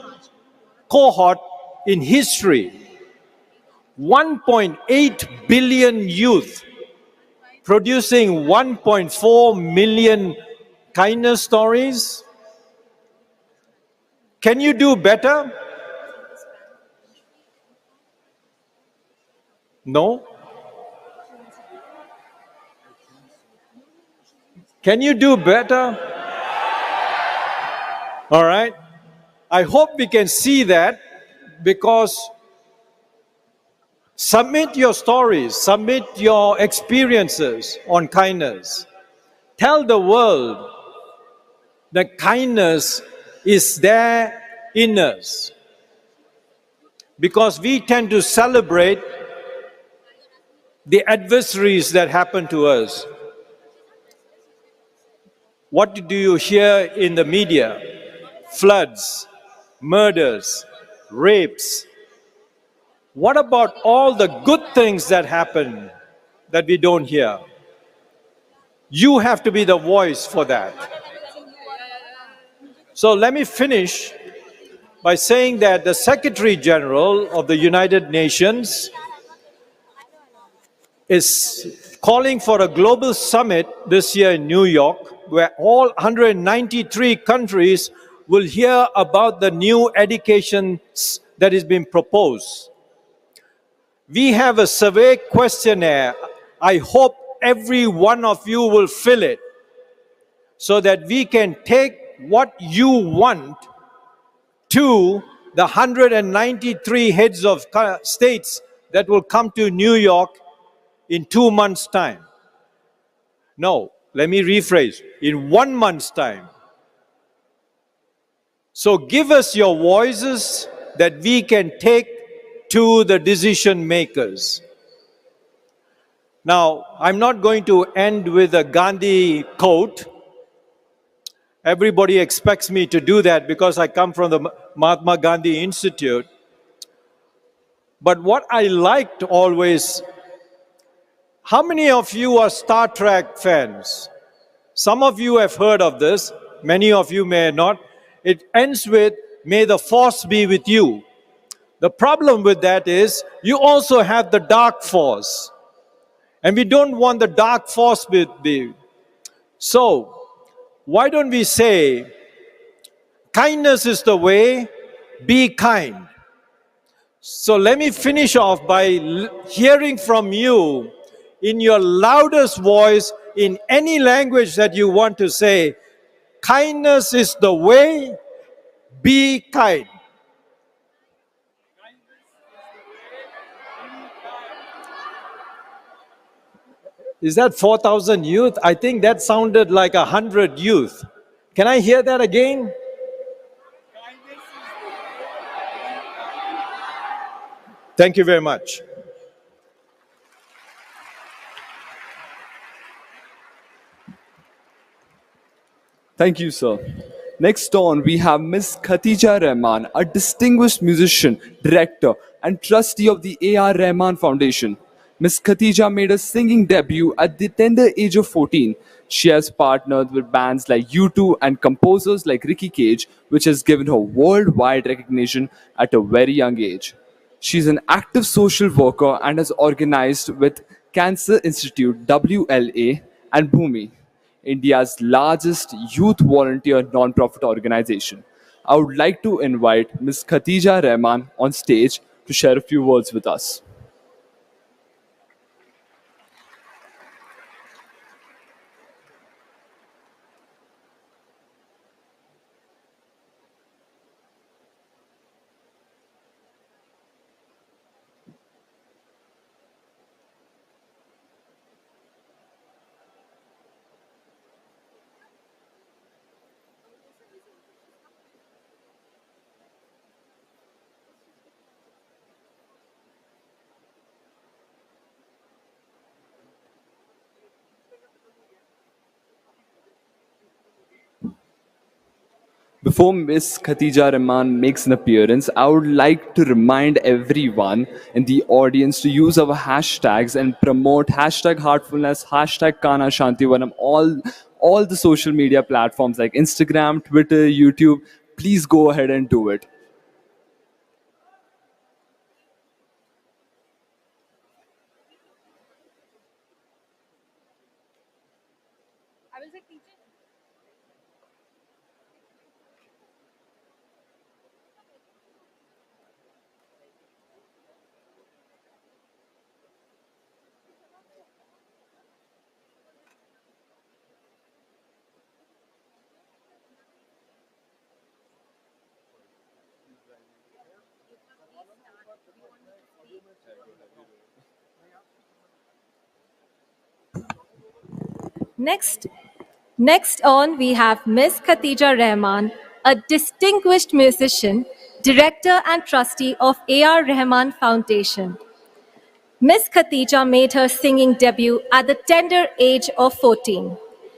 cohort in history. 1.8 billion youth producing 1.4 million kindness stories. Can you do better? No? Can you do better? All right. I hope we can see that, because submit your stories, submit your experiences on kindness. Tell the world that kindness is there in us, because we tend to celebrate the adversaries that happen to us. What do you hear in the media? Floods, murders, rapes. What about all the good things that happen that we don't hear? You have to be the voice for that. So let me finish by saying that the Secretary General of the United Nations is calling for a global summit this year in New York, where all 193 countries will hear about the new education that is being proposed. We have a survey questionnaire. I hope every one of you will fill it so that we can take what you want to the 193 heads of states that will come to New York in 2 months' time. No, let me rephrase, in 1 month's time. So give us your voices that we can take to the decision makers. Now, I'm not going to end with a Gandhi quote. Everybody expects me to do that because I come from the Mahatma Gandhi Institute. But what I liked always, how many of you are Star Trek fans? Some of you have heard of this, many of you may not. It ends with, "May the force be with you." The problem with that is, you also have the dark force. And we don't want the dark force with you. So, why don't we say, kindness is the way, be kind. So let me finish off by hearing from you in your loudest voice, in any language that you want to say, kindness is the way, be kind. Is that 4,000 youth? I think that sounded like 100 youth. Can I hear that again? Thank you very much. Thank you, sir. Next on, we have Miss Khatija Rahman, a distinguished musician, director, and trustee of the A.R. Rahman Foundation. Miss Khatija made her singing debut at the tender age of 14. She has partnered with bands like U2 and composers like Ricky Cage, which has given her worldwide recognition at a very young age. She's an active social worker and has organized with Cancer Institute, WLA, and Bhumi, India's largest youth volunteer non-profit organization. I would like to invite Ms. Khatija Rahman on stage to share a few words with us. Before Miss Khatija Rahman makes an appearance, I would like to remind everyone in the audience to use our hashtags and promote hashtag heartfulness, hashtag Kana Shantivanam, all the social media platforms like Instagram, Twitter, YouTube. Please go ahead and do it. Next, next on we have Miss Khatija Rahman, a distinguished musician, director and trustee of A.R. Rahman Foundation. Miss Khatija made her singing debut at the tender age of 14.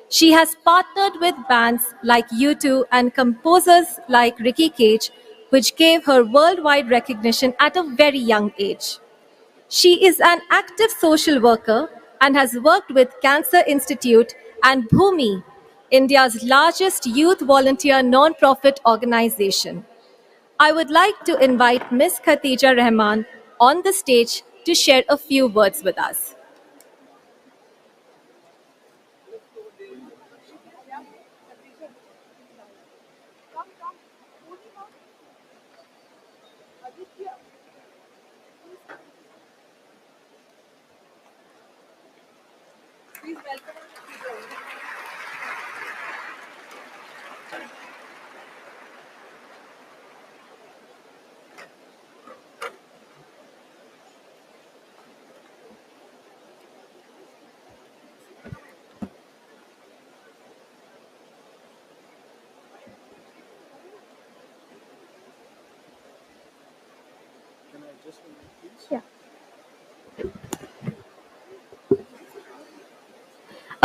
She has partnered with bands like U2 and composers like Ricky Cage, which gave her worldwide recognition at a very young age. She is an active social worker and has worked with Cancer Institute and Bhumi, India's largest youth volunteer non-profit organization. I would like to invite Ms. Khatija Rahman on the stage to share a few words with us.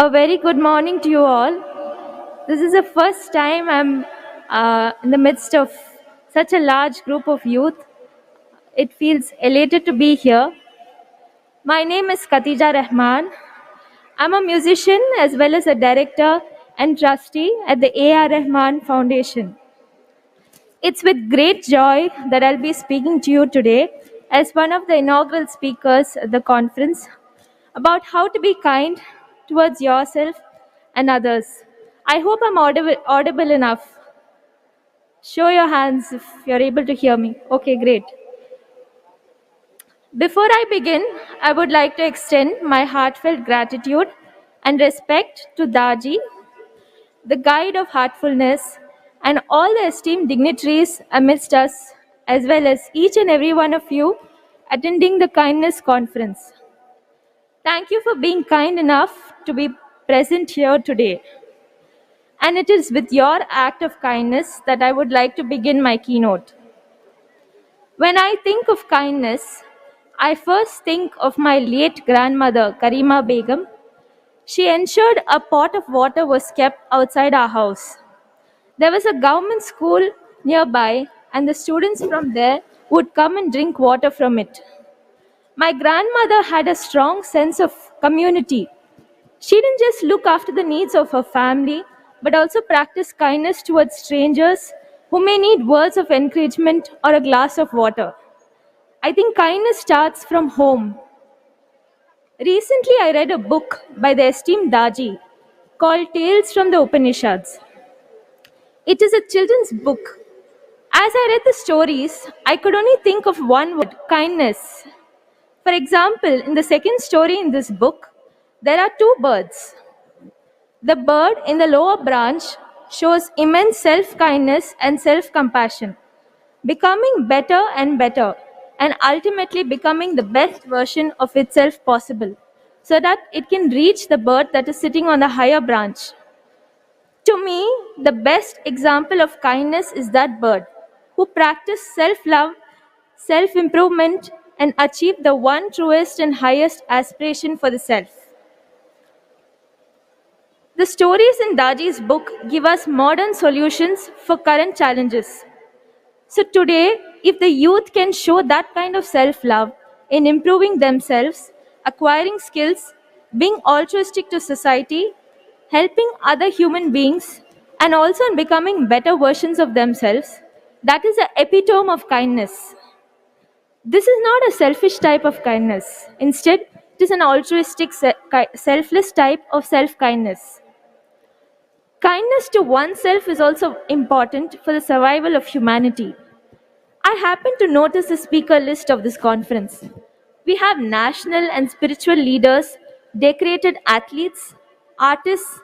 A very good morning to you all. This is the first time I'm in the midst of such a large group of youth. It feels elated to be here. My name is Khatija Rahman. I'm a musician as well as a director and trustee at the A.R. Rahman Foundation. It's with great joy that I'll be speaking to you today as one of the inaugural speakers at the conference about how to be kind towards yourself and others. I hope I'm audible enough. Show your hands if you're able to hear me. Okay, great. Before I begin, I would like to extend my heartfelt gratitude and respect to Daji, the guide of heartfulness, and all the esteemed dignitaries amidst us, as well as each and every one of you attending the Kindness Conference. Thank you for being kind enough to be present here today. And it is with your act of kindness that I would like to begin my keynote. When I think of kindness, I first think of my late grandmother, Karima Begum. She ensured a pot of water was kept outside our house. There was a government school nearby, and the students from there would come and drink water from it. My grandmother had a strong sense of community. She didn't just look after the needs of her family, but also practiced kindness towards strangers who may need words of encouragement or a glass of water. I think kindness starts from home. Recently, I read a book by the esteemed Daji called Tales from the Upanishads. It is a children's book. As I read the stories, I could only think of one word: kindness. For example, in the second story in this book, there are two birds. The bird in the lower branch shows immense self kindness and self compassion, becoming better and better, and ultimately becoming the best version of itself possible, so that it can reach the bird that is sitting on the higher branch. To me, the best example of kindness is that bird who practiced self love, self improvement, and achieved the one truest and highest aspiration for the self. The stories in Daji's book give us modern solutions for current challenges. So today, if the youth can show that kind of self-love in improving themselves, acquiring skills, being altruistic to society, helping other human beings, and also in becoming better versions of themselves, that is the epitome of kindness. This is not a selfish type of kindness. Instead, it is an altruistic, selfless type of self-kindness. Kindness to oneself is also important for the survival of humanity. I happen to notice the speaker list of this conference. We have national and spiritual leaders, decorated athletes, artists,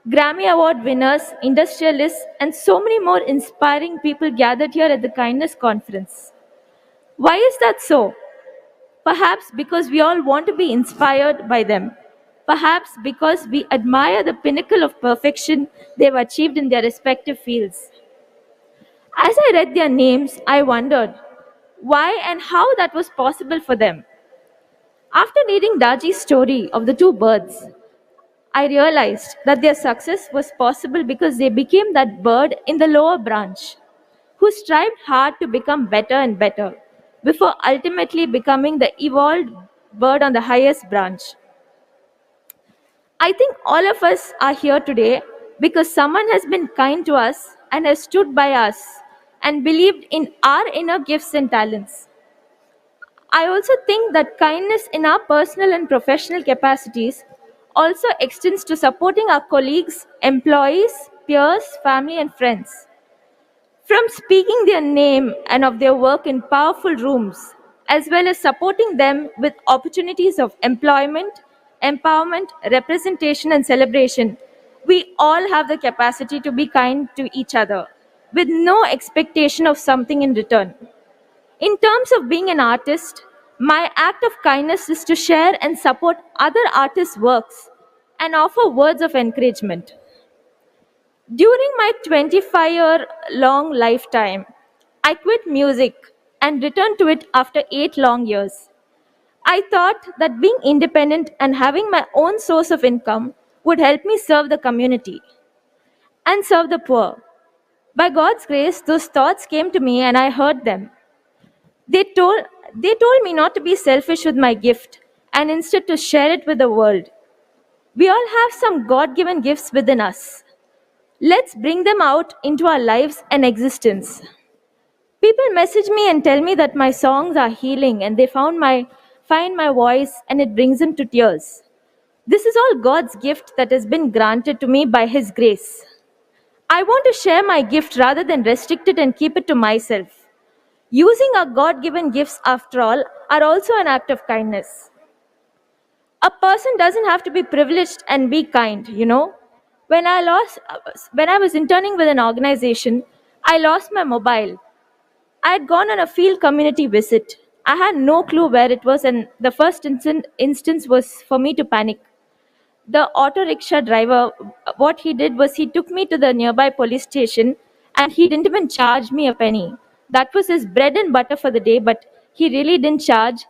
Grammy Award winners, industrialists, and so many more inspiring people gathered here at the Kindness Conference. Why is that so? Perhaps because we all want to be inspired by them. Perhaps because we admire the pinnacle of perfection they've achieved in their respective fields. As I read their names, I wondered why and how that was possible for them. After reading Daji's story of the two birds, I realized that their success was possible because they became that bird in the lower branch, who strived hard to become better and better, before ultimately becoming the evolved bird on the highest branch. I think all of us are here today because someone has been kind to us and has stood by us and believed in our inner gifts and talents. I also think that kindness in our personal and professional capacities also extends to supporting our colleagues, employees, peers, family, and friends. From speaking their name and of their work in powerful rooms, as well as supporting them with opportunities of employment, empowerment, representation, and celebration, we all have the capacity to be kind to each other with no expectation of something in return. In terms of being an artist, my act of kindness is to share and support other artists' works and offer words of encouragement. During my 25-year-long lifetime, I quit music and returned to it after 8 long years. I thought that being independent and having my own source of income would help me serve the community and serve the poor. By God's grace, those thoughts came to me and I heard them. They told, they told me not to be selfish with my gift and instead to share it with the world. We all have some God given gifts within us. Let's bring them out into our lives and existence. People message me and tell me that my songs are healing and they find my voice and it brings them to tears. This is all God's gift that has been granted to me by His grace. I want to share my gift rather than restrict it and keep it to myself. Using our God given gifts, after all, are also an act of kindness. A person doesn't have to be privileged and be kind, you know. When I was interning with an organization, I lost my mobile. I had gone on a field community visit. I had no clue where it was, and the first instance was for me to panic. The auto rickshaw driver, what he did was he took me to the nearby police station and he didn't even charge me a penny. That was his bread and butter for the day, but he really didn't charge.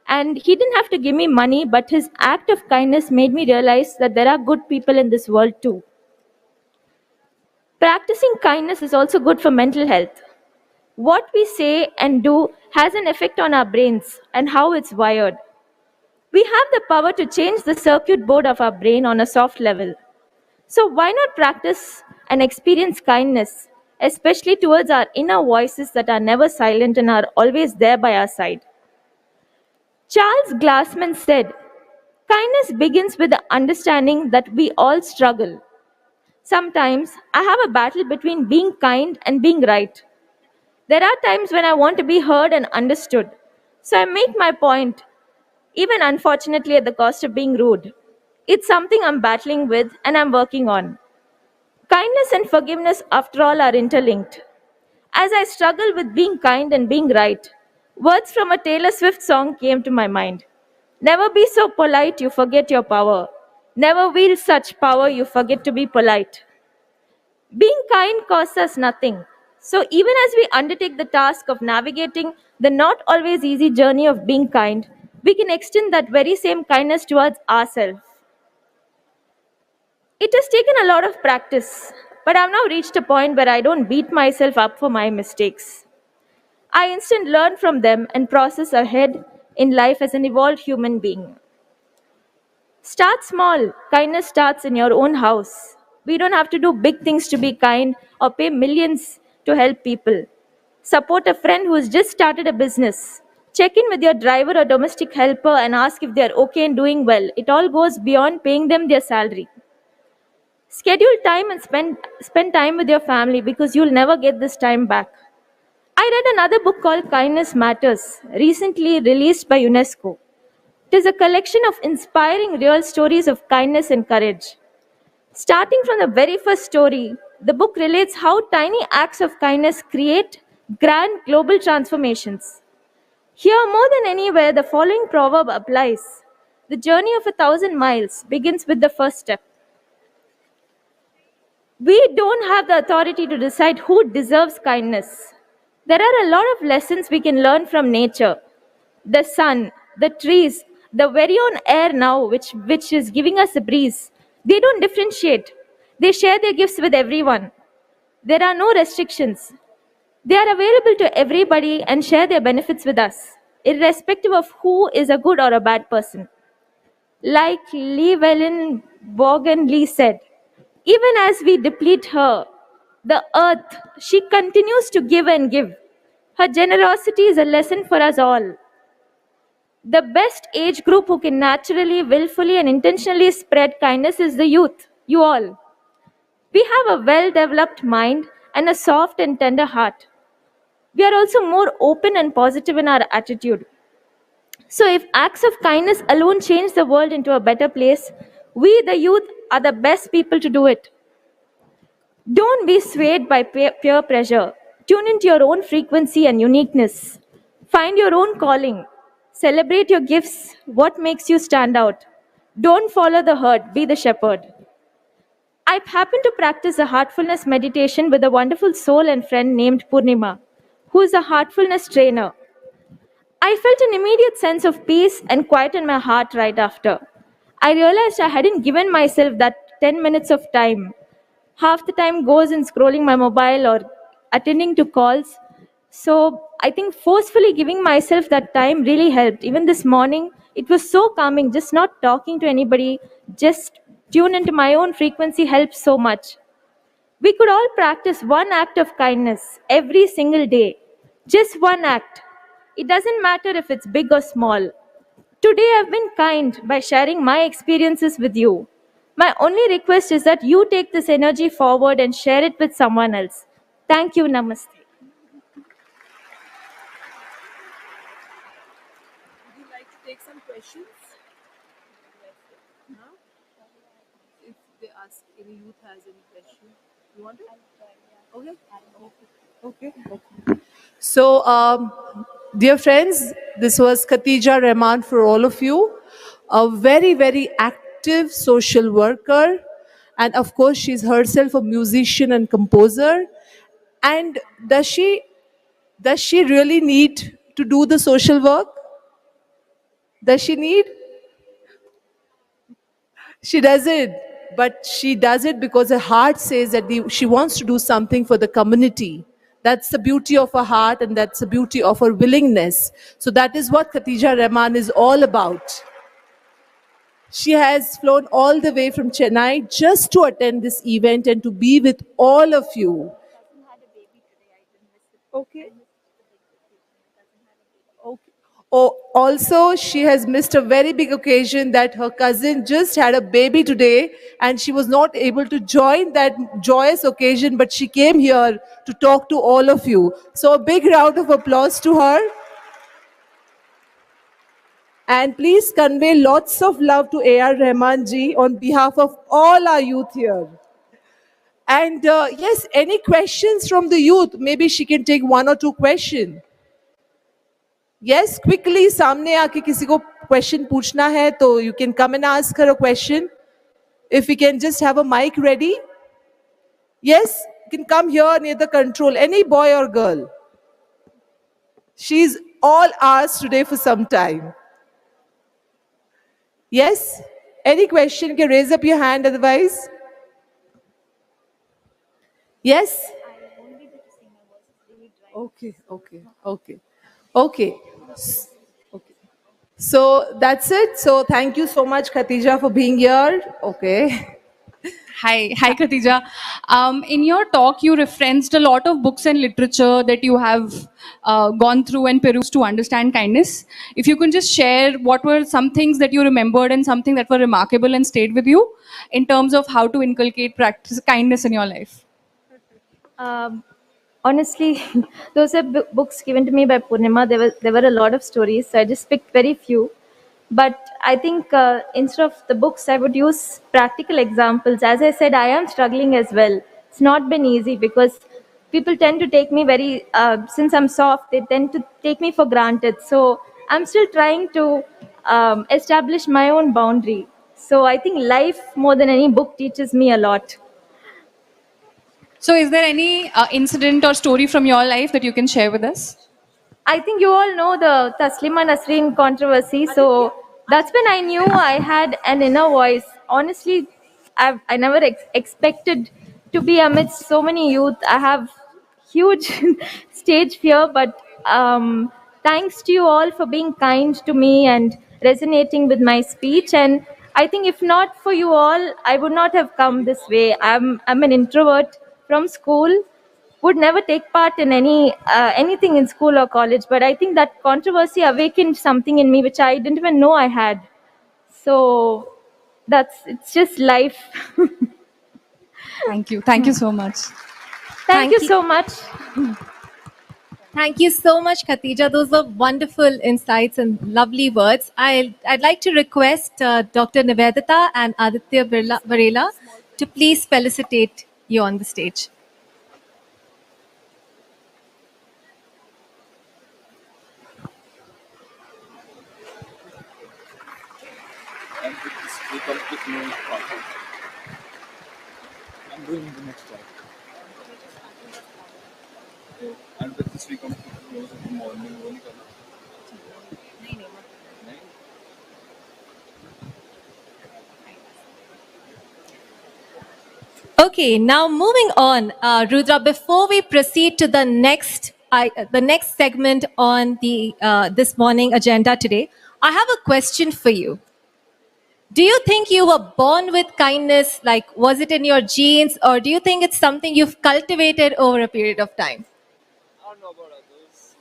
And he didn't have to give me money, but his act of kindness made me realize that there are good people in this world too. Practicing kindness is also good for mental health. What we say and do has an effect on our brains and how it's wired. We have the power to change the circuit board of our brain on a soft level. So why not practice and experience kindness, especially towards our inner voices that are never silent and are always there by our side? Charles Glassman said, kindness begins with the understanding that we all struggle. Sometimes I have a battle between being kind and being right. There are times when I want to be heard and understood. So I make my point, even unfortunately at the cost of being rude. It's something I'm battling with and I'm working on. Kindness and forgiveness, after all, are interlinked. As I struggle with being kind and being right, words from a Taylor Swift song came to my mind. Never be so polite you forget your power. Never wield such power you forget to be polite. Being kind costs us nothing. So even as we undertake the task of navigating the not always easy journey of being kind, we can extend that very same kindness towards ourselves. It has taken a lot of practice, but I've now reached a point where I don't beat myself up for my mistakes. I instant learn from them and process ahead in life as an evolved human being. Start small. Kindness starts in your own house. We don't have to do big things to be kind or pay millions to help people. Support a friend who has just started a business. Check in with your driver or domestic helper and ask if they are okay and doing well. It all goes beyond paying them their salary. Schedule time and spend time with your family because you'll never get this time back. I read another book called Kindness Matters, recently released by UNESCO. It is a collection of inspiring real stories of kindness and courage. Starting from the very first story, the book relates how tiny acts of kindness create grand global transformations. Here, more than anywhere, the following proverb applies: the journey of 1,000 miles begins with the first step. We don't have the authority to decide who deserves kindness. There are a lot of lessons we can learn from nature. The sun, the trees, the very own air now, which is giving us a breeze. They don't differentiate. They share their gifts with everyone. There are no restrictions. They are available to everybody and share their benefits with us, irrespective of who is a good or a bad person. Like Llewellyn Vaughan Lee said, even as we deplete her, the earth, she continues to give and give. Her generosity is a lesson for us all. The best age group who can naturally, willfully, and intentionally spread kindness is the youth, you all. We have a well developed mind and a soft and tender heart. We are also more open and positive in our attitude. So, if acts of kindness alone change the world into a better place, we, the youth, are the best people to do it. Don't be swayed by peer pressure. Tune into your own frequency and uniqueness. Find your own calling. Celebrate your gifts, what makes you stand out. Don't follow the herd, be the shepherd. I happen to practice a heartfulness meditation with a wonderful soul and friend named Purnima, who is a heartfulness trainer. I felt an immediate sense of peace and quiet in my heart right after. I realized I hadn't given myself that 10 minutes of time. Half the time goes in scrolling my mobile or attending to calls. So I think forcefully giving myself that time really helped. Even this morning, it was so calming, just not talking to anybody, just tune into my own frequency helps so much. We could all practice one act of kindness every single day. Just one act. It doesn't matter if it's big or small. Today I've been kind by sharing my experiences with you. My only request is that you take this energy forward and share it with someone else. Thank you. Namaste. Would you like to take some questions? No? If they ask, any youth has any question, you want it? Okay. Okay. So, dear friends, this was Khatija Rahman for all of you, a very, very active social worker. And of course, she's herself a musician and composer. And does she really need to do the social work? Does she need? She doesn't, but she does it because her heart says that she wants to do something for the community. That's the beauty of her heart and that's the beauty of her willingness. So that is what Khatija Rahman is all about. She has flown all the way from Chennai just to attend this event and to be with all of you. Okay. Okay. Oh, also, she has missed a very big occasion that her cousin just had a baby today and she was not able to join that joyous occasion, but she came here to talk to all of you. So a big round of applause to her. And please convey lots of love to A.R. Rahman ji on behalf of all our youth here. And yes, any questions from the youth? Maybe she can take one or two questions. Yes, quickly, सामने आके किसी को question पूछना है तो you can come and ask her a question. If we can just have a mic ready. Yes, you can come here near the control. Any boy or girl. She's all ours today for some time. Yes? Any question? You can raise up your hand otherwise. Yes? Okay, okay, okay. Okay. Okay. So that's it. So thank you so much, Khatija, for being here. Okay. Hi, Khatija. In your talk, you referenced a lot of books and literature that you have gone through and perused to understand kindness. If you can just share what were some things that you remembered and something that were remarkable and stayed with you in terms of how to inculcate practice kindness in your life. Um, Honestly, those are books given to me by Purnima. There were a lot of stories, so I just picked very few. But I think instead of the books, I would use practical examples. As I said, I am struggling as well. It's not been easy because people tend to take me very, since I'm soft, they tend to take me for granted. So I'm still trying to establish my own boundary. So I think life, more than any book, teaches me a lot. So, is there any incident or story from your life that you can share with us? I think you all know the Taslima Nasreen controversy. So that's when I knew I had an inner voice. Honestly, I never expected to be amidst so many youth. I have huge stage fear, but thanks to you all for being kind to me and resonating with my speech. And I think if not for you all, I would not have come this way. I'm an introvert from school, would never take part in anything in school or college, but I think that controversy awakened something in me which I didn't even know I had. So it's just life. Thank you so much. Thank you so much. Thank you so much, Khatija. Those were wonderful insights and lovely words. I'd like to request Dr. Nivedita and Aditya Varela to please felicitate you on the stage. And with this, we complete new content. I'm doing the next one. And with this, we complete the morning. Okay, now moving on, Rudra. Before we proceed to the next segment on the this morning agenda today, I have a question for you. Do you think you were born with kindness? Like, was it in your genes, or do you think it's something you've cultivated over a period of time? I don't know about others.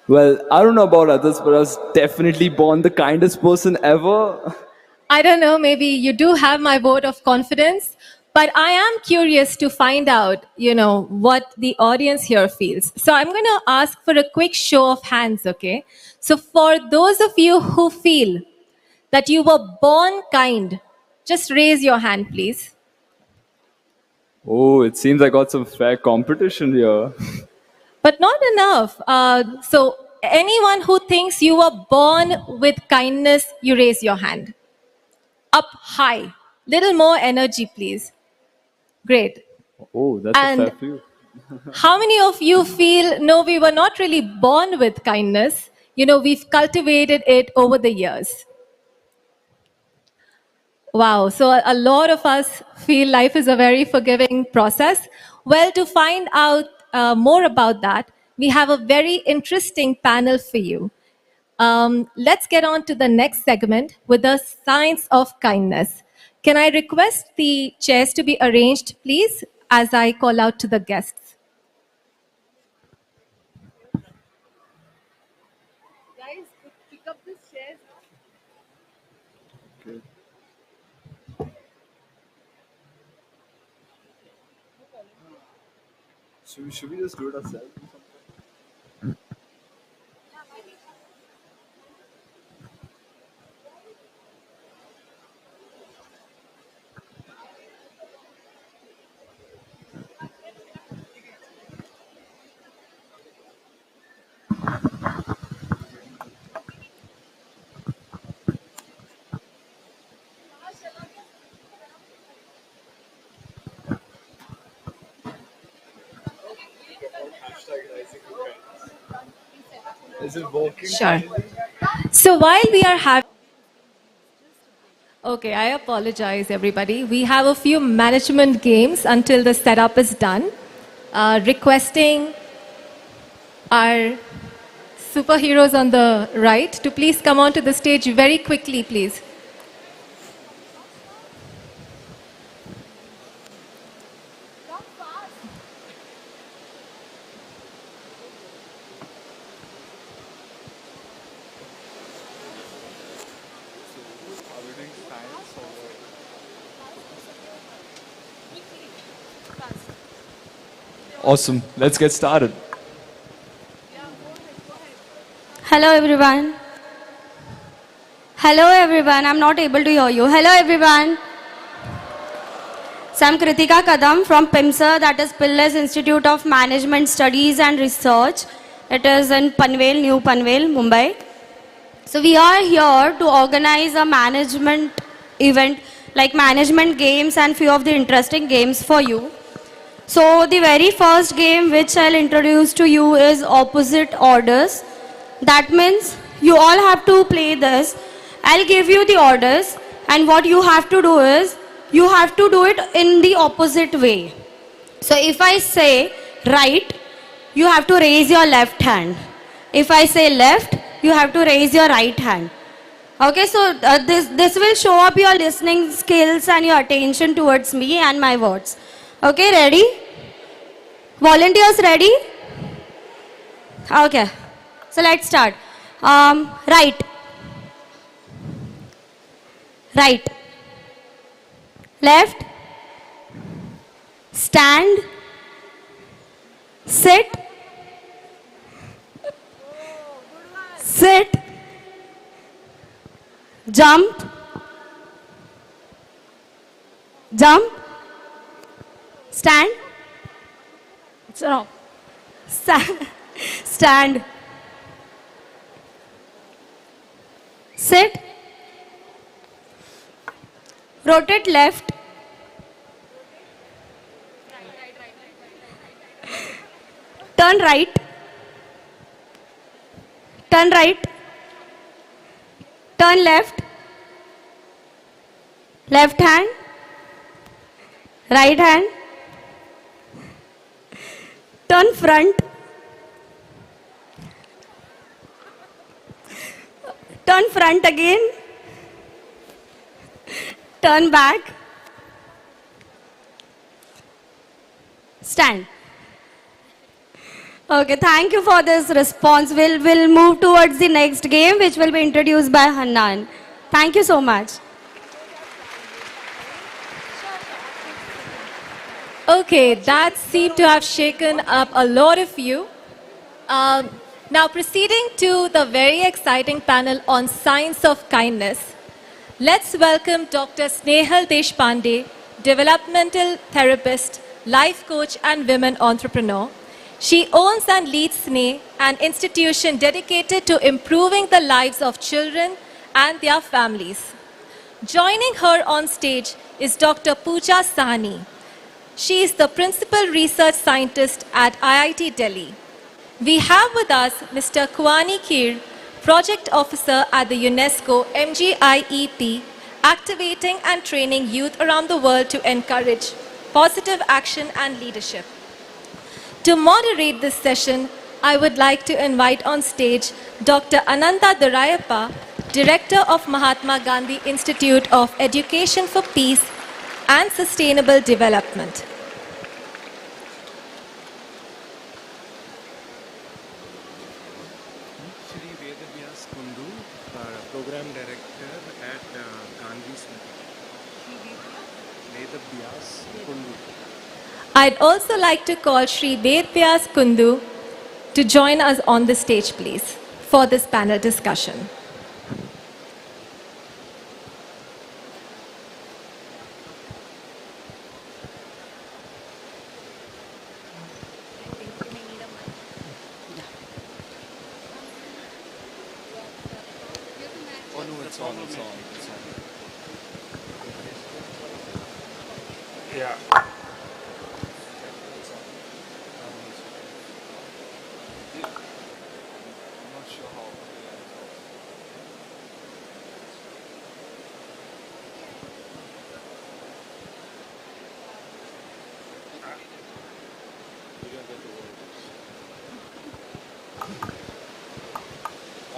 Well, I don't know about others, but I was definitely born the kindest person ever. I don't know, maybe you do have my vote of confidence, but I am curious to find out, what the audience here feels. So I'm going to ask for a quick show of hands, okay? So for those of you who feel that you were born kind, just raise your hand, please. Oh, it seems I got some fair competition here. But not enough. So anyone who thinks you were born with kindness, you raise your hand. Up high. Little more energy, please. Great. Oh, that's a fair And few. how many of you feel, no, we were not really born with kindness? We've cultivated it over the years. Wow, so a lot of us feel life is a very forgiving process. Well, to find out more about that, we have a very interesting panel for you. Let's get on to the next segment with the science of kindness. Can I request the chairs to be arranged, please, as I call out to the guests? Guys, pick up this chair. Okay. Should we just do it ourselves? Is it working? Sure. So while we are having Okay, I apologize, everybody. We have a few management games until the setup is done. Requesting our superheroes on the right to please come onto the stage very quickly, please. Awesome. Let's get started. Hello everyone. Hello everyone. I'm not able to hear you. Hello everyone. So I'm Kritika Kadam from PIMSA, that is Pillars Institute of Management Studies and Research. It is in Panvel, New Panvel, Mumbai. So we are here to organize a management event like management games and few of the interesting games for you. So the very first game which I'll introduce to you is opposite orders. That means you all have to play this. I'll give you the orders and what you have to do is you have to do it in the opposite way. So if I say right, you have to raise your left hand. If I say left, you have to raise your right hand. Okay, so this will show up your listening skills and your attention towards me and my words. Okay, ready? Volunteers ready? Okay, so let's start. Right. Right. Left. Stand. Sit. Sit. Jump. Jump. Stand. It's wrong. Stand. Sit. Rotate left. Turn right. Turn right. Turn left. Left hand. Right hand. Turn front. Turn front again. Turn back. Stand. Okay, thank you for this response. We'll move towards the next game, which will be introduced by Hannan. Thank you so much. Okay, that seemed to have shaken up a lot of you. Now proceeding to the very exciting panel on science of kindness, let's welcome Dr. Snehal Deshpande, developmental therapist, life coach and women entrepreneur. She owns and leads SNE, an institution dedicated to improving the lives of children and their families. Joining her on stage is Dr. Pooja Sahni. She is the principal research scientist at IIT Delhi. We have with us Mr. Kuani Kir, project officer at the UNESCO MGIEP, activating and training youth around the world to encourage positive action and leadership. To moderate this session, I would like to invite on stage Dr. Ananta Durayappa, Director of Mahatma Gandhi Institute of Education for Peace and Sustainable Development. Program Director at Gandhi Kundu. I'd also like to call Shri Ved Vyas Kundu to join us on the stage, please, for this panel discussion. Yeah.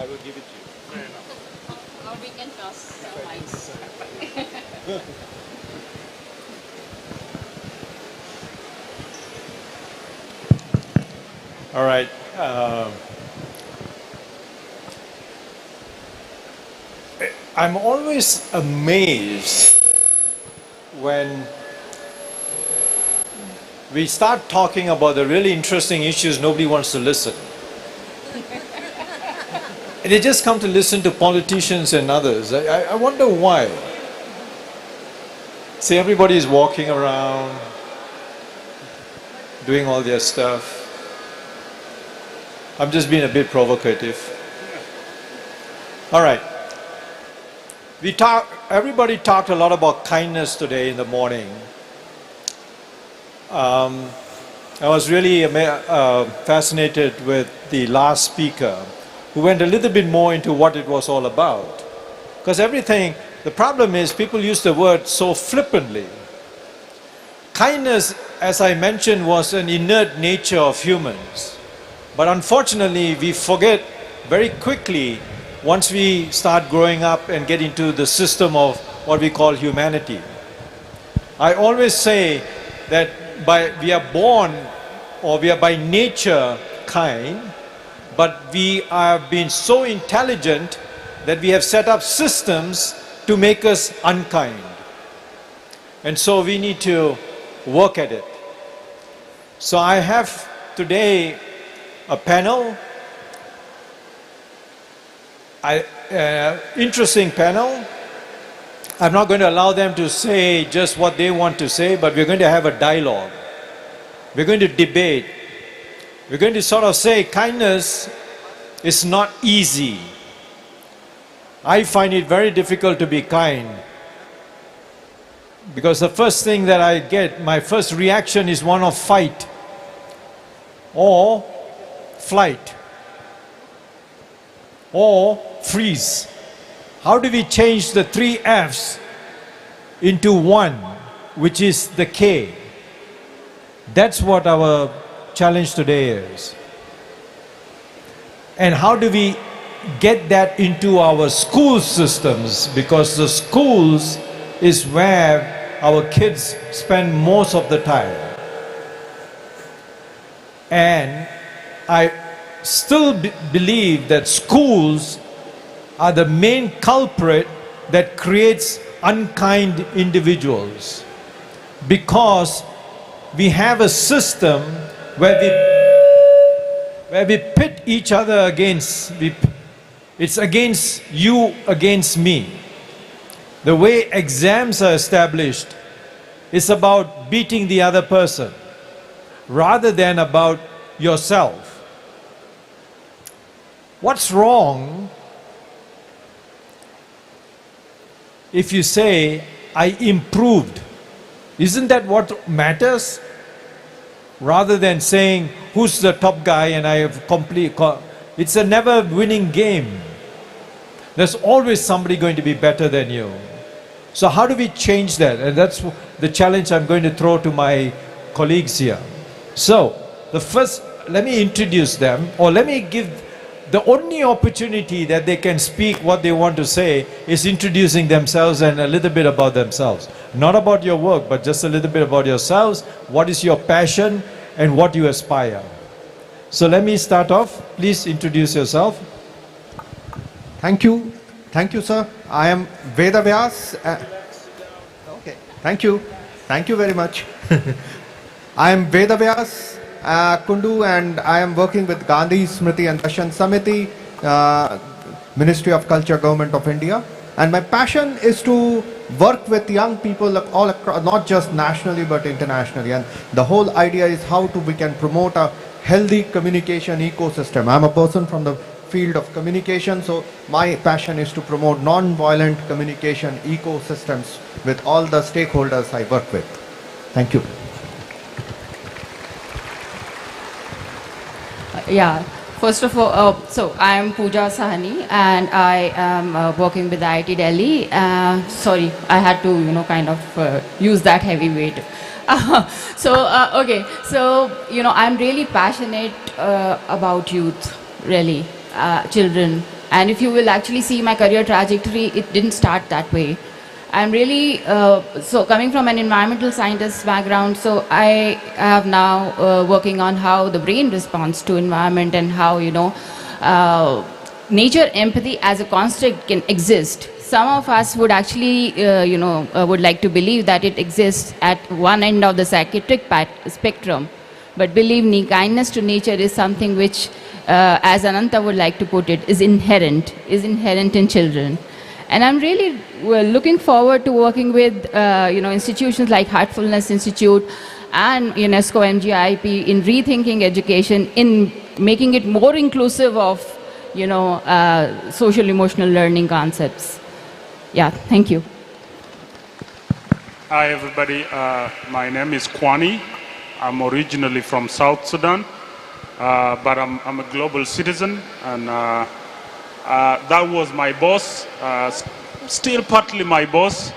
I will give it to you. Or we can toss mics. All right. I'm always amazed when we start talking about the really interesting issues, nobody wants to listen. And they just come to listen to politicians and others. I wonder why. See, everybody is walking around, doing all their stuff. I'm just being a bit provocative. All right. Everybody talked a lot about kindness today in the morning. I was really fascinated with the last speaker, who went a little bit more into what it was all about. Because the problem is people use the word so flippantly. Kindness, as I mentioned, was an inert nature of humans. But unfortunately, we forget very quickly once we start growing up and get into the system of what we call humanity. I always say that we are born, or we are by nature kind, but we have been so intelligent that we have set up systems to make us unkind. And so we need to work at it. So I have today a panel, interesting panel. I'm not going to allow them to say just what they want to say, but we're going to have a dialogue. We're going to debate. We're going to sort of say kindness is not easy. I find it very difficult to be kind. Because the first thing that I get, my first reaction is one of fight or flight or freeze. How do we change the 3 F's into one, which is the K? That's what our challenge today is. And how do we get that into our school systems? Because the schools is where our kids spend most of the time. And I still believe that schools are the main culprit that creates unkind individuals, because we have a system where we pit each other against, it's against you, against me. The way exams are established is about beating the other person rather than about yourself. What's wrong if you say, I improved? Isn't that what matters? Rather than saying, who's the top guy and I have it's a never winning game. There's always somebody going to be better than you. So how do we change that? And that's the challenge I'm going to throw to my colleagues here. So, let me introduce them, or let me give the only opportunity that they can speak what they want to say is introducing themselves and a little bit about themselves. Not about your work, but just a little bit about yourselves. What is your passion and what you aspire? So let me start off. Please introduce yourself. Thank you. Thank you, sir. I am Vedavyas. Okay. Thank you. Thank you very much. I am Vedavyas Kundu, and I am working with Gandhi Smriti and Darshan Samiti, Ministry of Culture, Government of India. And my passion is to work with young people all across, not just nationally but internationally. And the whole idea is how we can promote a healthy communication ecosystem. I'm a person from the field of communication, so my passion is to promote non-violent communication ecosystems with all the stakeholders I work with. Thank you. Yeah, first of all, so I am Pooja Sahani and I am working with IIT Delhi. Sorry, I had to, kind of use that heavy weight. Okay, so, I'm really passionate about youth, really, children, And if you will actually see my career trajectory, it didn't start that way. I'm really, so coming from an environmental scientist background, so I have now working on how the brain responds to environment and how, nature empathy as a construct can exist. Some of us would actually, would like to believe that it exists at one end of the psychiatric spectrum. But believe me, kindness to nature is something which, as Ananta would like to put it, is inherent in children. And I'm really looking forward to working with, institutions like Heartfulness Institute and UNESCO MGIP in rethinking education, in making it more inclusive of, social emotional learning concepts. Yeah, thank you. Hi, everybody. My name is Kwani. I'm originally from South Sudan, but I'm a global citizen, and that was my boss, still partly my boss,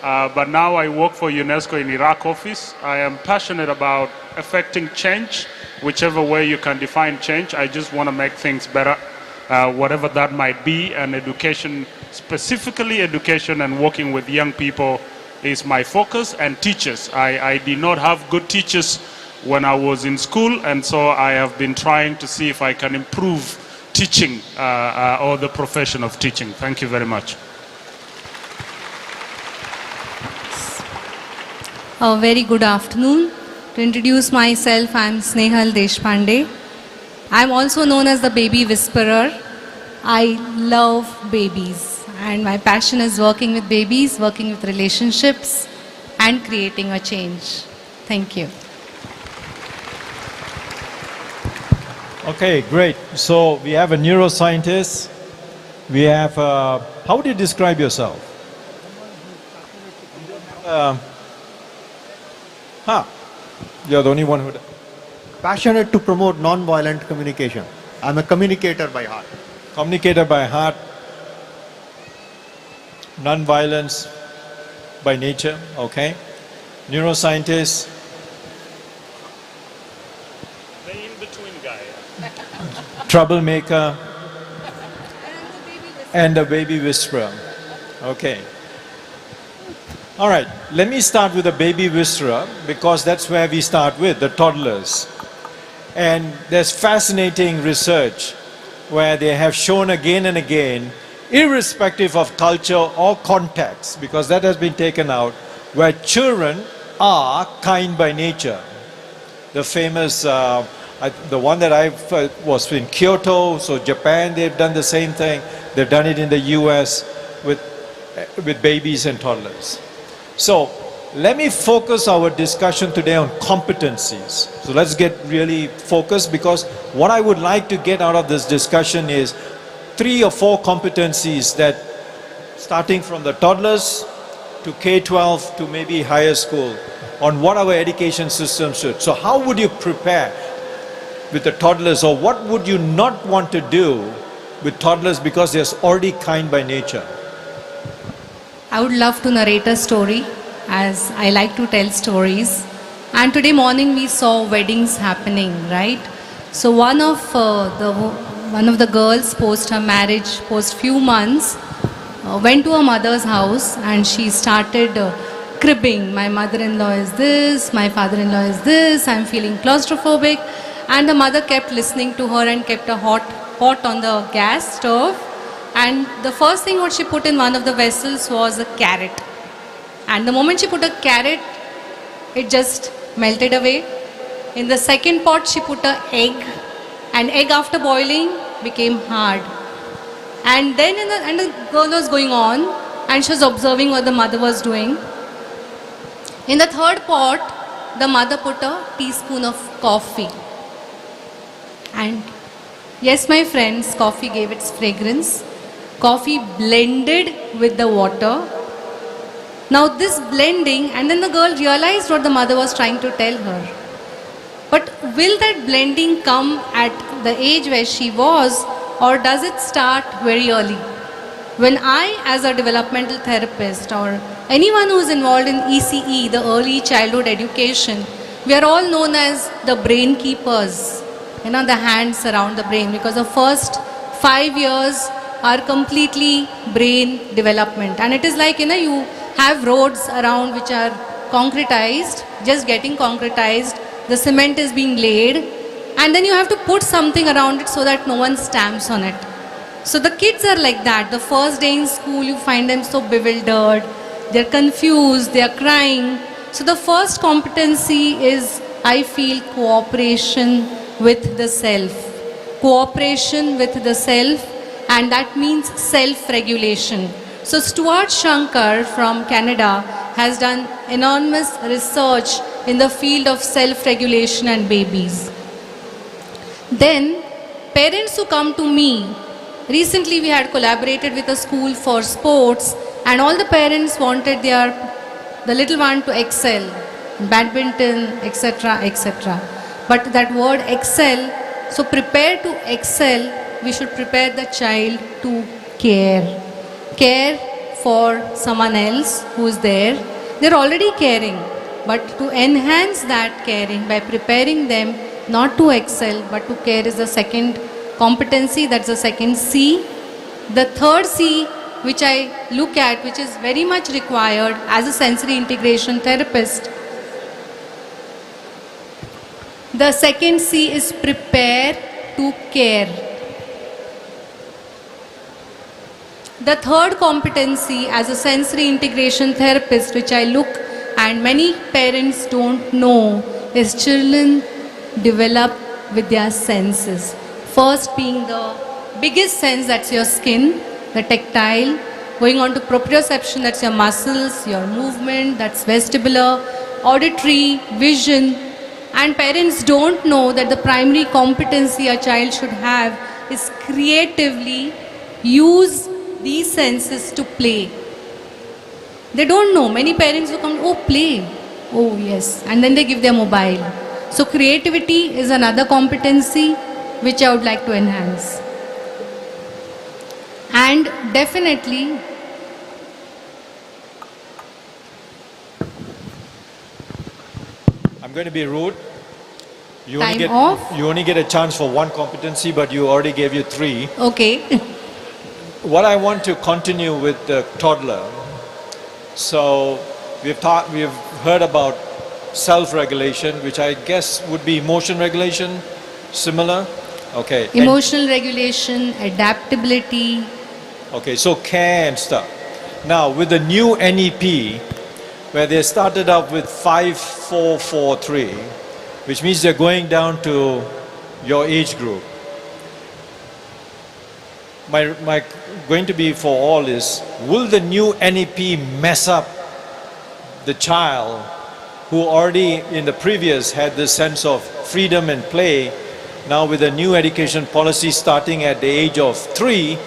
but now I work for UNESCO in Iraq office. I am passionate about affecting change, whichever way you can define change. I just want to make things better, whatever that might be, and education, specifically education and working with young people is my focus, and teachers. I did not have good teachers when I was in school, and so I have been trying to see if I can improve teaching or the profession of teaching. Thank you very much. A very good afternoon. To introduce myself, I am Snehal Deshpande. I am also known as the baby whisperer. I love babies, and my passion is working with babies, working with relationships, and creating a change. Thank you. Okay, great. So we have a neuroscientist. We have, how would you describe yourself? You're the only one who... Passionate to promote non-violent communication. I'm a communicator by heart. Communicator by heart. Non-violence by nature, okay. Neuroscientist. The in-between guy. Troublemaker. And a baby whisperer. Okay. All right, let me start with the baby whisperer, because that's where we start with, the toddlers. And there's fascinating research where they have shown again and again, irrespective of culture or context, because that has been taken out, where children are kind by nature. The famous, the one that I was in Kyoto, so Japan, they've done the same thing. They've done it in the US with babies and toddlers. So let me focus our discussion today on competencies. So let's get really focused, because what I would like to get out of this discussion is 3 or 4 competencies that, starting from the toddlers to K-12 to maybe higher school, on what our education system should. So how would you prepare with the toddlers, or what would you not want to do with toddlers because they're already kind by nature? I would love to narrate a story, as I like to tell stories. And today morning we saw weddings happening, right? So one of the girls post her marriage, post few months, went to her mother's house and she started cribbing. My mother-in-law is this, my father-in-law is this, I'm feeling claustrophobic. And the mother kept listening to her and kept a hot pot on the gas stove. And the first thing what she put in one of the vessels was a carrot. And the moment she put a carrot, it just melted away. In the second pot, she put an egg. And egg, after boiling, became hard. And then the girl was going on, and she was observing what the mother was doing. In the third pot, the mother put a teaspoon of coffee. And yes, my friends, coffee gave its fragrance. Coffee blended with the water. Now this blending, and then the girl realized what the mother was trying to tell her. But will that blending come at the age where she was, or does it start very early? When I, as a developmental therapist, or anyone who is involved in ECE, the early childhood education, we are all known as the brain keepers. The hands around the brain, because the first 5 years are completely brain development. And it is like, you have roads around which are concretized, just getting concretized, the cement is being laid, and then you have to put something around it so that no one stamps on it. So the kids are like that. The first day in school, you find them so bewildered, they're confused, they're crying. So the first competency is, I feel, cooperation with the self. Cooperation with the self, and that means self-regulation. So Stuart Shankar from Canada has done enormous research in the field of self-regulation and babies. Then, parents who come to me, recently we had collaborated with a school for sports, and all the parents wanted the little one to excel, badminton, etc., etc. But that word excel, so prepare to excel, we should prepare the child to care. Care for someone else who is there. They're already caring, but to enhance that caring by preparing them not to excel but to care is the second competency, that's the second C. The third C, which I look at, which is very much required as a sensory integration therapist. The second C is prepare to care. The third competency as a sensory integration therapist, which I look and many parents don't know, is children develop with their senses. First being the biggest sense, that's your skin, the tactile. Going on to proprioception, that's your muscles, your movement, that's vestibular, auditory, vision. And parents don't know that the primary competency a child should have is creatively use these senses to play. They don't know. Many parents will come, oh, play. Oh, yes. And then they give their mobile. So creativity is another competency which I would like to enhance. And definitely, I'm going to be rude. You Time you only get a chance for one competency, but you already gave you three. okay. What I want to continue with the toddler. So we've heard about self-regulation, which I guess would be emotion regulation, similar. Okay. Emotional regulation, adaptability. Okay, so care and stuff. Now with the new NEP, where they started up with 5443, which means they're going down to your age group. My going to be for all is, will the new NEP mess up the child who already in the previous had this sense of freedom and play? Now with the new education policy starting at the age of 3,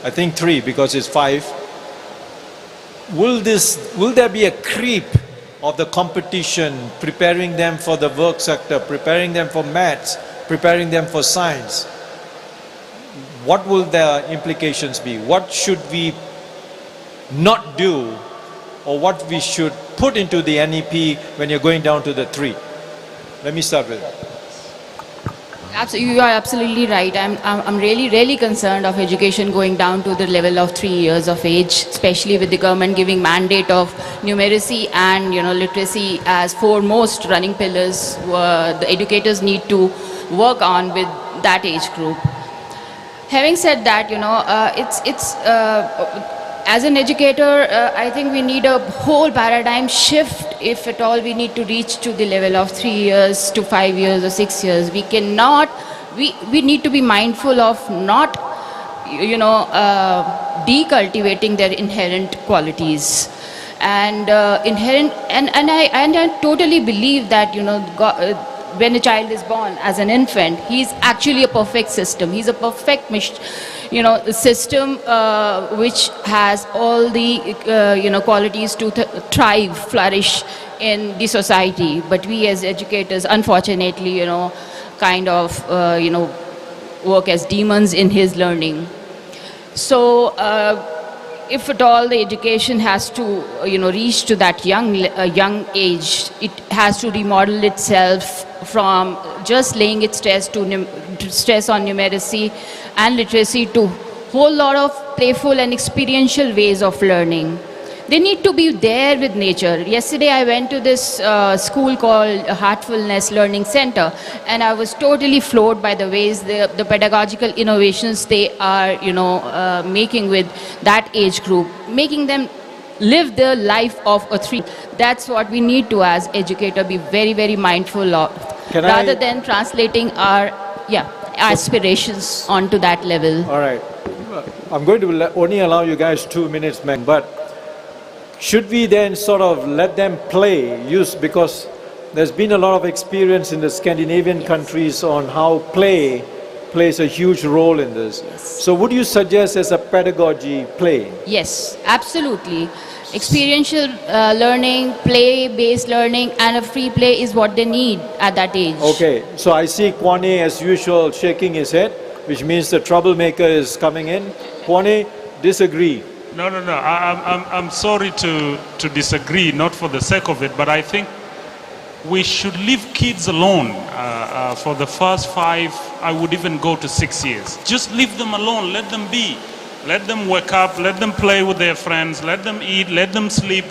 I think 3 because it's 5, will there be a creep of the competition, preparing them for the work sector, preparing them for maths, preparing them for science? What will the implications be? What should we not do, or what we should put into the NEP when you're going down to the 3? Let me start with You are absolutely right. I'm really concerned of education going down to the level of 3 years of age, especially with the government giving mandate of numeracy and literacy as foremost running pillars. The educators need to work on with that age group. Having said that, as an educator, I think we need a whole paradigm shift if at all we need to reach to the level of 3 years to 5 years or 6 years. We cannot, we need to be mindful of not, decultivating their inherent qualities. And I totally believe that, when a child is born as an infant, he's actually a perfect system. He's a perfect system which has all the qualities to thrive, flourish in the society. But we as educators, unfortunately, kind of work as demons in his learning. So if at all the education has to reach to that young age, it has to remodel itself from just laying its stress on numeracy and literacy to whole lot of playful and experiential ways of learning. They need to be there with nature. Yesterday I went to this school called Heartfulness Learning Center, and I was totally floored by the ways the pedagogical innovations they are, making with that age group, making them live the life of a three. That's what we need to, as educator, be very, very mindful of, rather than translating our aspirations onto that level. All right. I'm going to only allow you guys 2 minutes, man, but should we then sort of let them play, because there's been a lot of experience in the Scandinavian countries on how play plays a huge role in this. So would you suggest as a pedagogy play? Yes, absolutely. Experiential learning, play-based learning, and a free play is what they need at that age. Okay, so I see Kwane as usual shaking his head, which means the troublemaker is coming in. Kwane, disagree. No. I'm sorry to disagree, not for the sake of it, but I think we should leave kids alone for the first 5, I would even go to 6 years. Just leave them alone, let them be. Let them wake up, let them play with their friends, let them eat, let them sleep.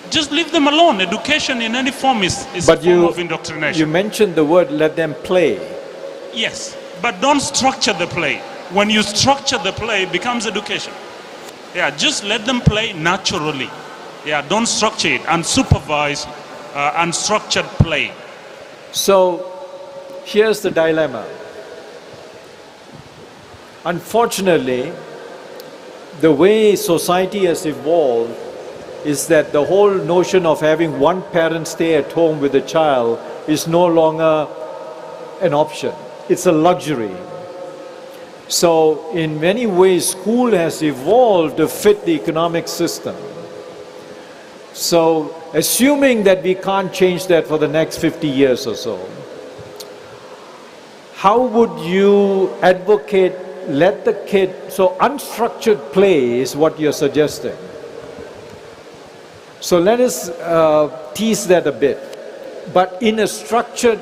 Just leave them alone. Education in any form is a form of indoctrination. You mentioned the word let them play. Yes, but don't structure the play. When you structure the play, it becomes education. Yeah, just let them play naturally. Yeah, don't structure it. Unsupervised, unstructured play. So, here's the dilemma. Unfortunately, the way society has evolved is that the whole notion of having one parent stay at home with the child is no longer an option. It's a luxury. So in many ways, school has evolved to fit the economic system. So assuming that we can't change that for the next 50 years or so, how would you advocate let the kid, so unstructured play is what you're suggesting. So let us tease that a bit. But in a structured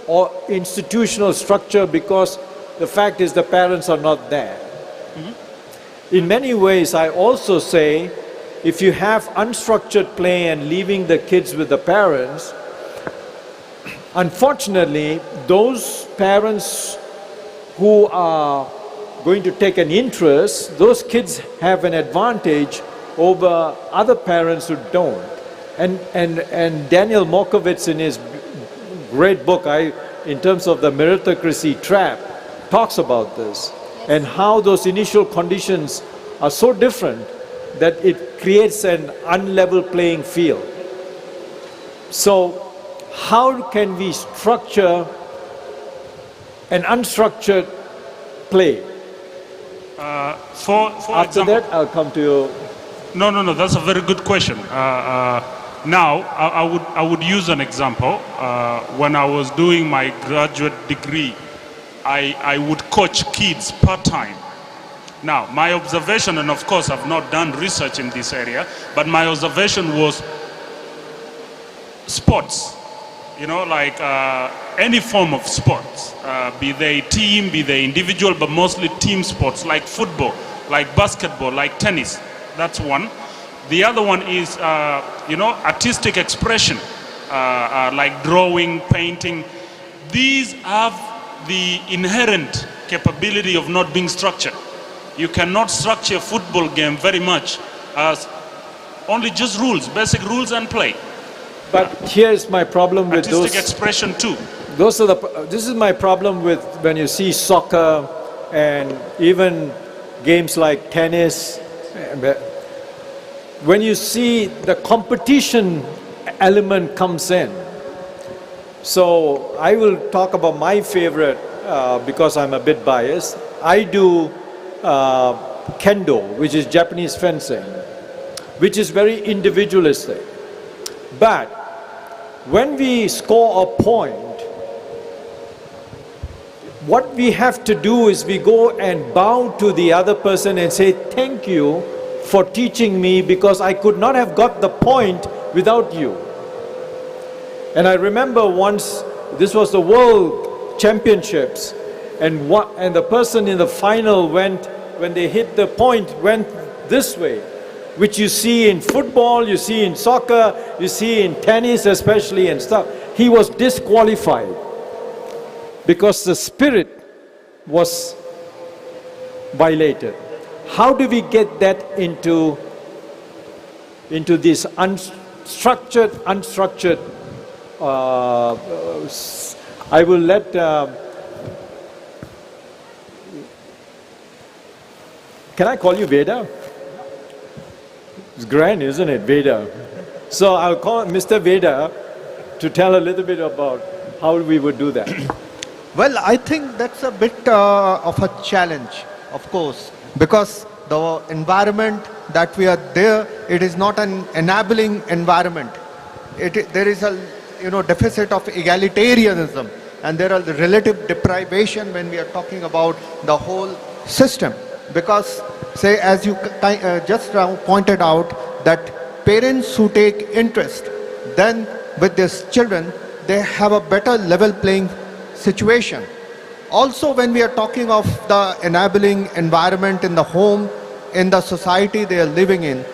or institutional structure, because the fact is the parents are not there. In many ways, I also say, if you have unstructured play and leaving the kids with the parents, unfortunately, those parents who are going to take an interest, those kids have an advantage over other parents who don't. And Daniel Mokovitz, in his great book, in terms of the meritocracy trap, talks about this and how those initial conditions are so different that it creates an unlevel playing field. So how can we structure an unstructured play? For After example, that, I'll come to you. No, that's a very good question. Now, I would use an example. When I was doing my graduate degree, I would coach kids part-time. Now, my observation, and of course I've not done research in this area, but my observation was sports, like any form of sports, be they team, be they individual, but mostly team sports, like football, like basketball, like tennis. That's one. The other one is, artistic expression, like drawing, painting. These have the inherent capability of not being structured. You cannot structure a football game very much as only just rules, basic rules and play. But here's my problem with artistic those. expression too. This is my problem with when you see soccer and even games like tennis. When you see the competition element comes in. So I will talk about my favorite because I'm a bit biased. I do kendo, which is Japanese fencing, which is very individualistic. But when we score a point, what we have to do is we go and bow to the other person and say, thank you for teaching me because I could not have got the point without you. And I remember once, this was the World Championships, and the person in the final went when they hit the point, went this way, which you see in football, you see in soccer, you see in tennis especially and stuff. He was disqualified because the spirit was violated. How do we get that into this unstructured, I will let, can I call you Veda? It's grand, isn't it, Veda? So I'll call Mr. Veda to tell a little bit about how we would do that. Well, I think that's a bit of a challenge, of course, because the environment that we are there, it is not an enabling environment. There is a deficit of egalitarianism, and there are the relative deprivation when we are talking about the whole system. Because, say, as you just now pointed out, that parents who take interest then with their children, they have a better level playing situation. Also, when we are talking of the enabling environment in the home, in the society they are living in,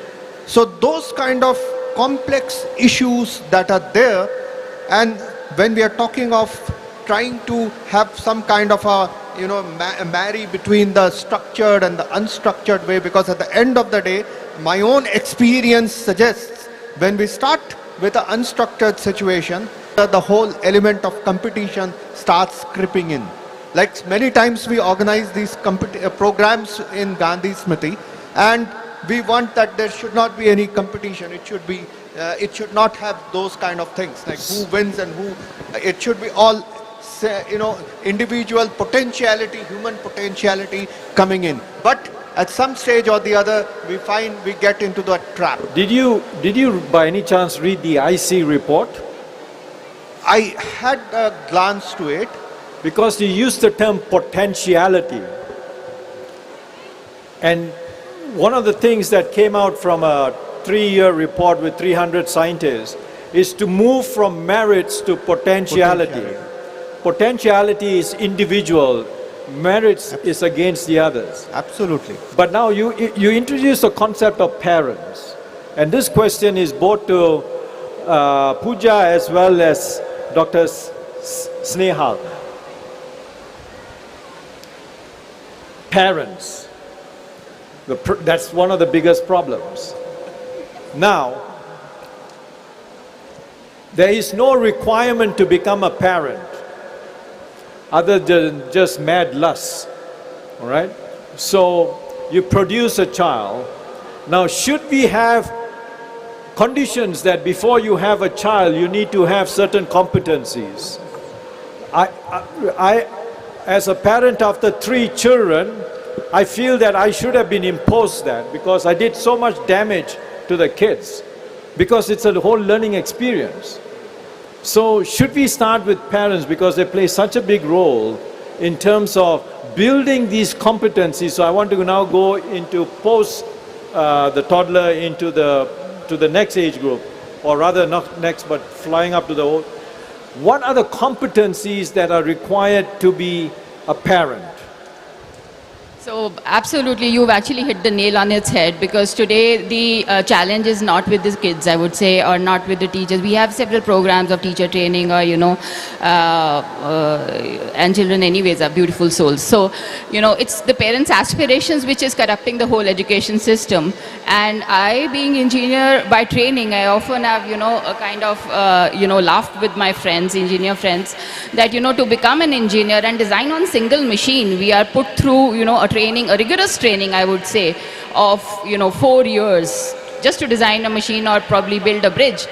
so those kind of complex issues that are there, and when we are talking of trying to have some kind of a marry between the structured and the unstructured way, because at the end of the day, my own experience suggests when we start with an unstructured situation, the whole element of competition starts creeping in. Like many times we organize these programs in Gandhi Smriti, and we want that there should not be any competition. It should be, it should not have those kind of things like who wins and who. It should be all, individual potentiality, human potentiality coming in. But at some stage or the other, we find we get into that trap. Did you by any chance read the IC report? I had a glance to it. Because you used the term potentiality. And one of the things that came out from a 3-year report with 300 scientists is to move from merits to potentiality. Potentiality is individual, merits is against the others. Absolutely. But now you introduce the concept of parents. And this question is both to Pooja as well as Dr. Snehal. Parents. That's one of the biggest problems. Now, there is no requirement to become a parent other than just mad lust. All right? So, you produce a child. Now, should we have conditions that before you have a child, you need to have certain competencies? I as a parent after 3 children, I feel that I should have been imposed that because I did so much damage to the kids because it's a whole learning experience. So should we start with parents because they play such a big role in terms of building these competencies? So I want to now go into post the toddler into the next age group, or rather not next but flying up to the old. What are the competencies that are required to be a parent? So absolutely, you've actually hit the nail on its head, because today the challenge is not with the kids, I would say, or not with the teachers. We have several programs of teacher training, or and children anyways are beautiful souls. So it's the parents' aspirations which is corrupting the whole education system. And I, being engineer by training, I often have a kind of laughed with my friends, engineer friends, that to become an engineer and design on single machine, we are put through a rigorous training, I would say, of 4 years just to design a machine or probably build a bridge.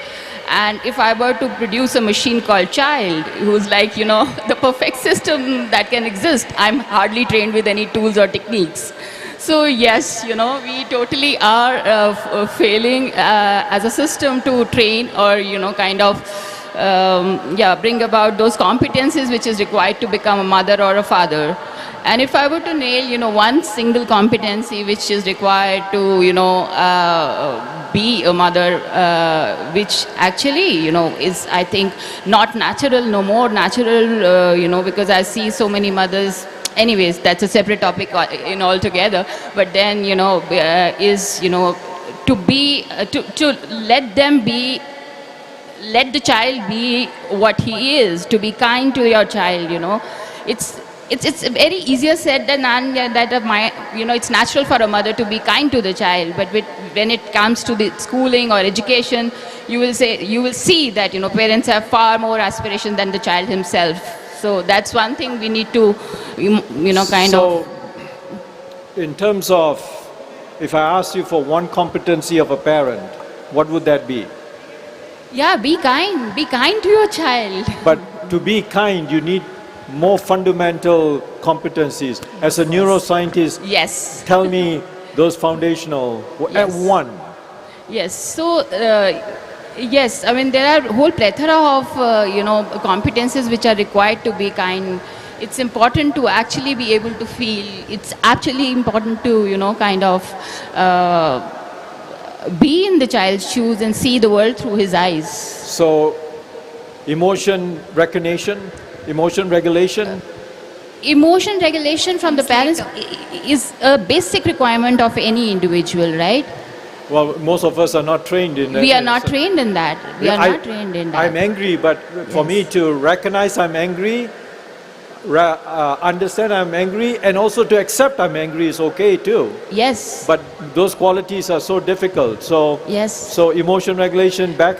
And if I were to produce a machine called child, who's like the perfect system that can exist, I'm hardly trained with any tools or techniques. So yes, we totally are failing as a system to train or bring about those competencies which is required to become a mother or a father. And if I were to nail, one single competency which is required to, be a mother, which actually, is, I think, not natural, no more natural, because I see so many mothers anyways, that's a separate topic in altogether. But then, is, to be, to let them be, let the child be what he is, to be kind to your child, It's very easier said than done. It's natural for a mother to be kind to the child, but when it comes to the schooling or education, you will see that parents have far more aspiration than the child himself. So that's one thing we need to, in terms of, if I asked you for one competency of a parent, what would that be? Yeah, be kind. Be kind to your child. But to be kind, you need more fundamental competencies. As a neuroscientist, yes, tell me those foundational, one. Yes. So, yes, I mean, there are a whole plethora of, competences which are required to be kind. It's important to actually be able to feel. It's actually important to, be in the child's shoes and see the world through his eyes. So, emotion recognition, emotion regulation? Emotion regulation from the parents is a basic requirement of any individual, right? Well, most of us are not trained in that. We are not trained in that. Not trained in that. I'm angry, but for me to recognize I'm angry, understand I'm angry, and also to accept I'm angry is okay too. Yes. But those qualities are so difficult. So, yes. So emotion regulation, back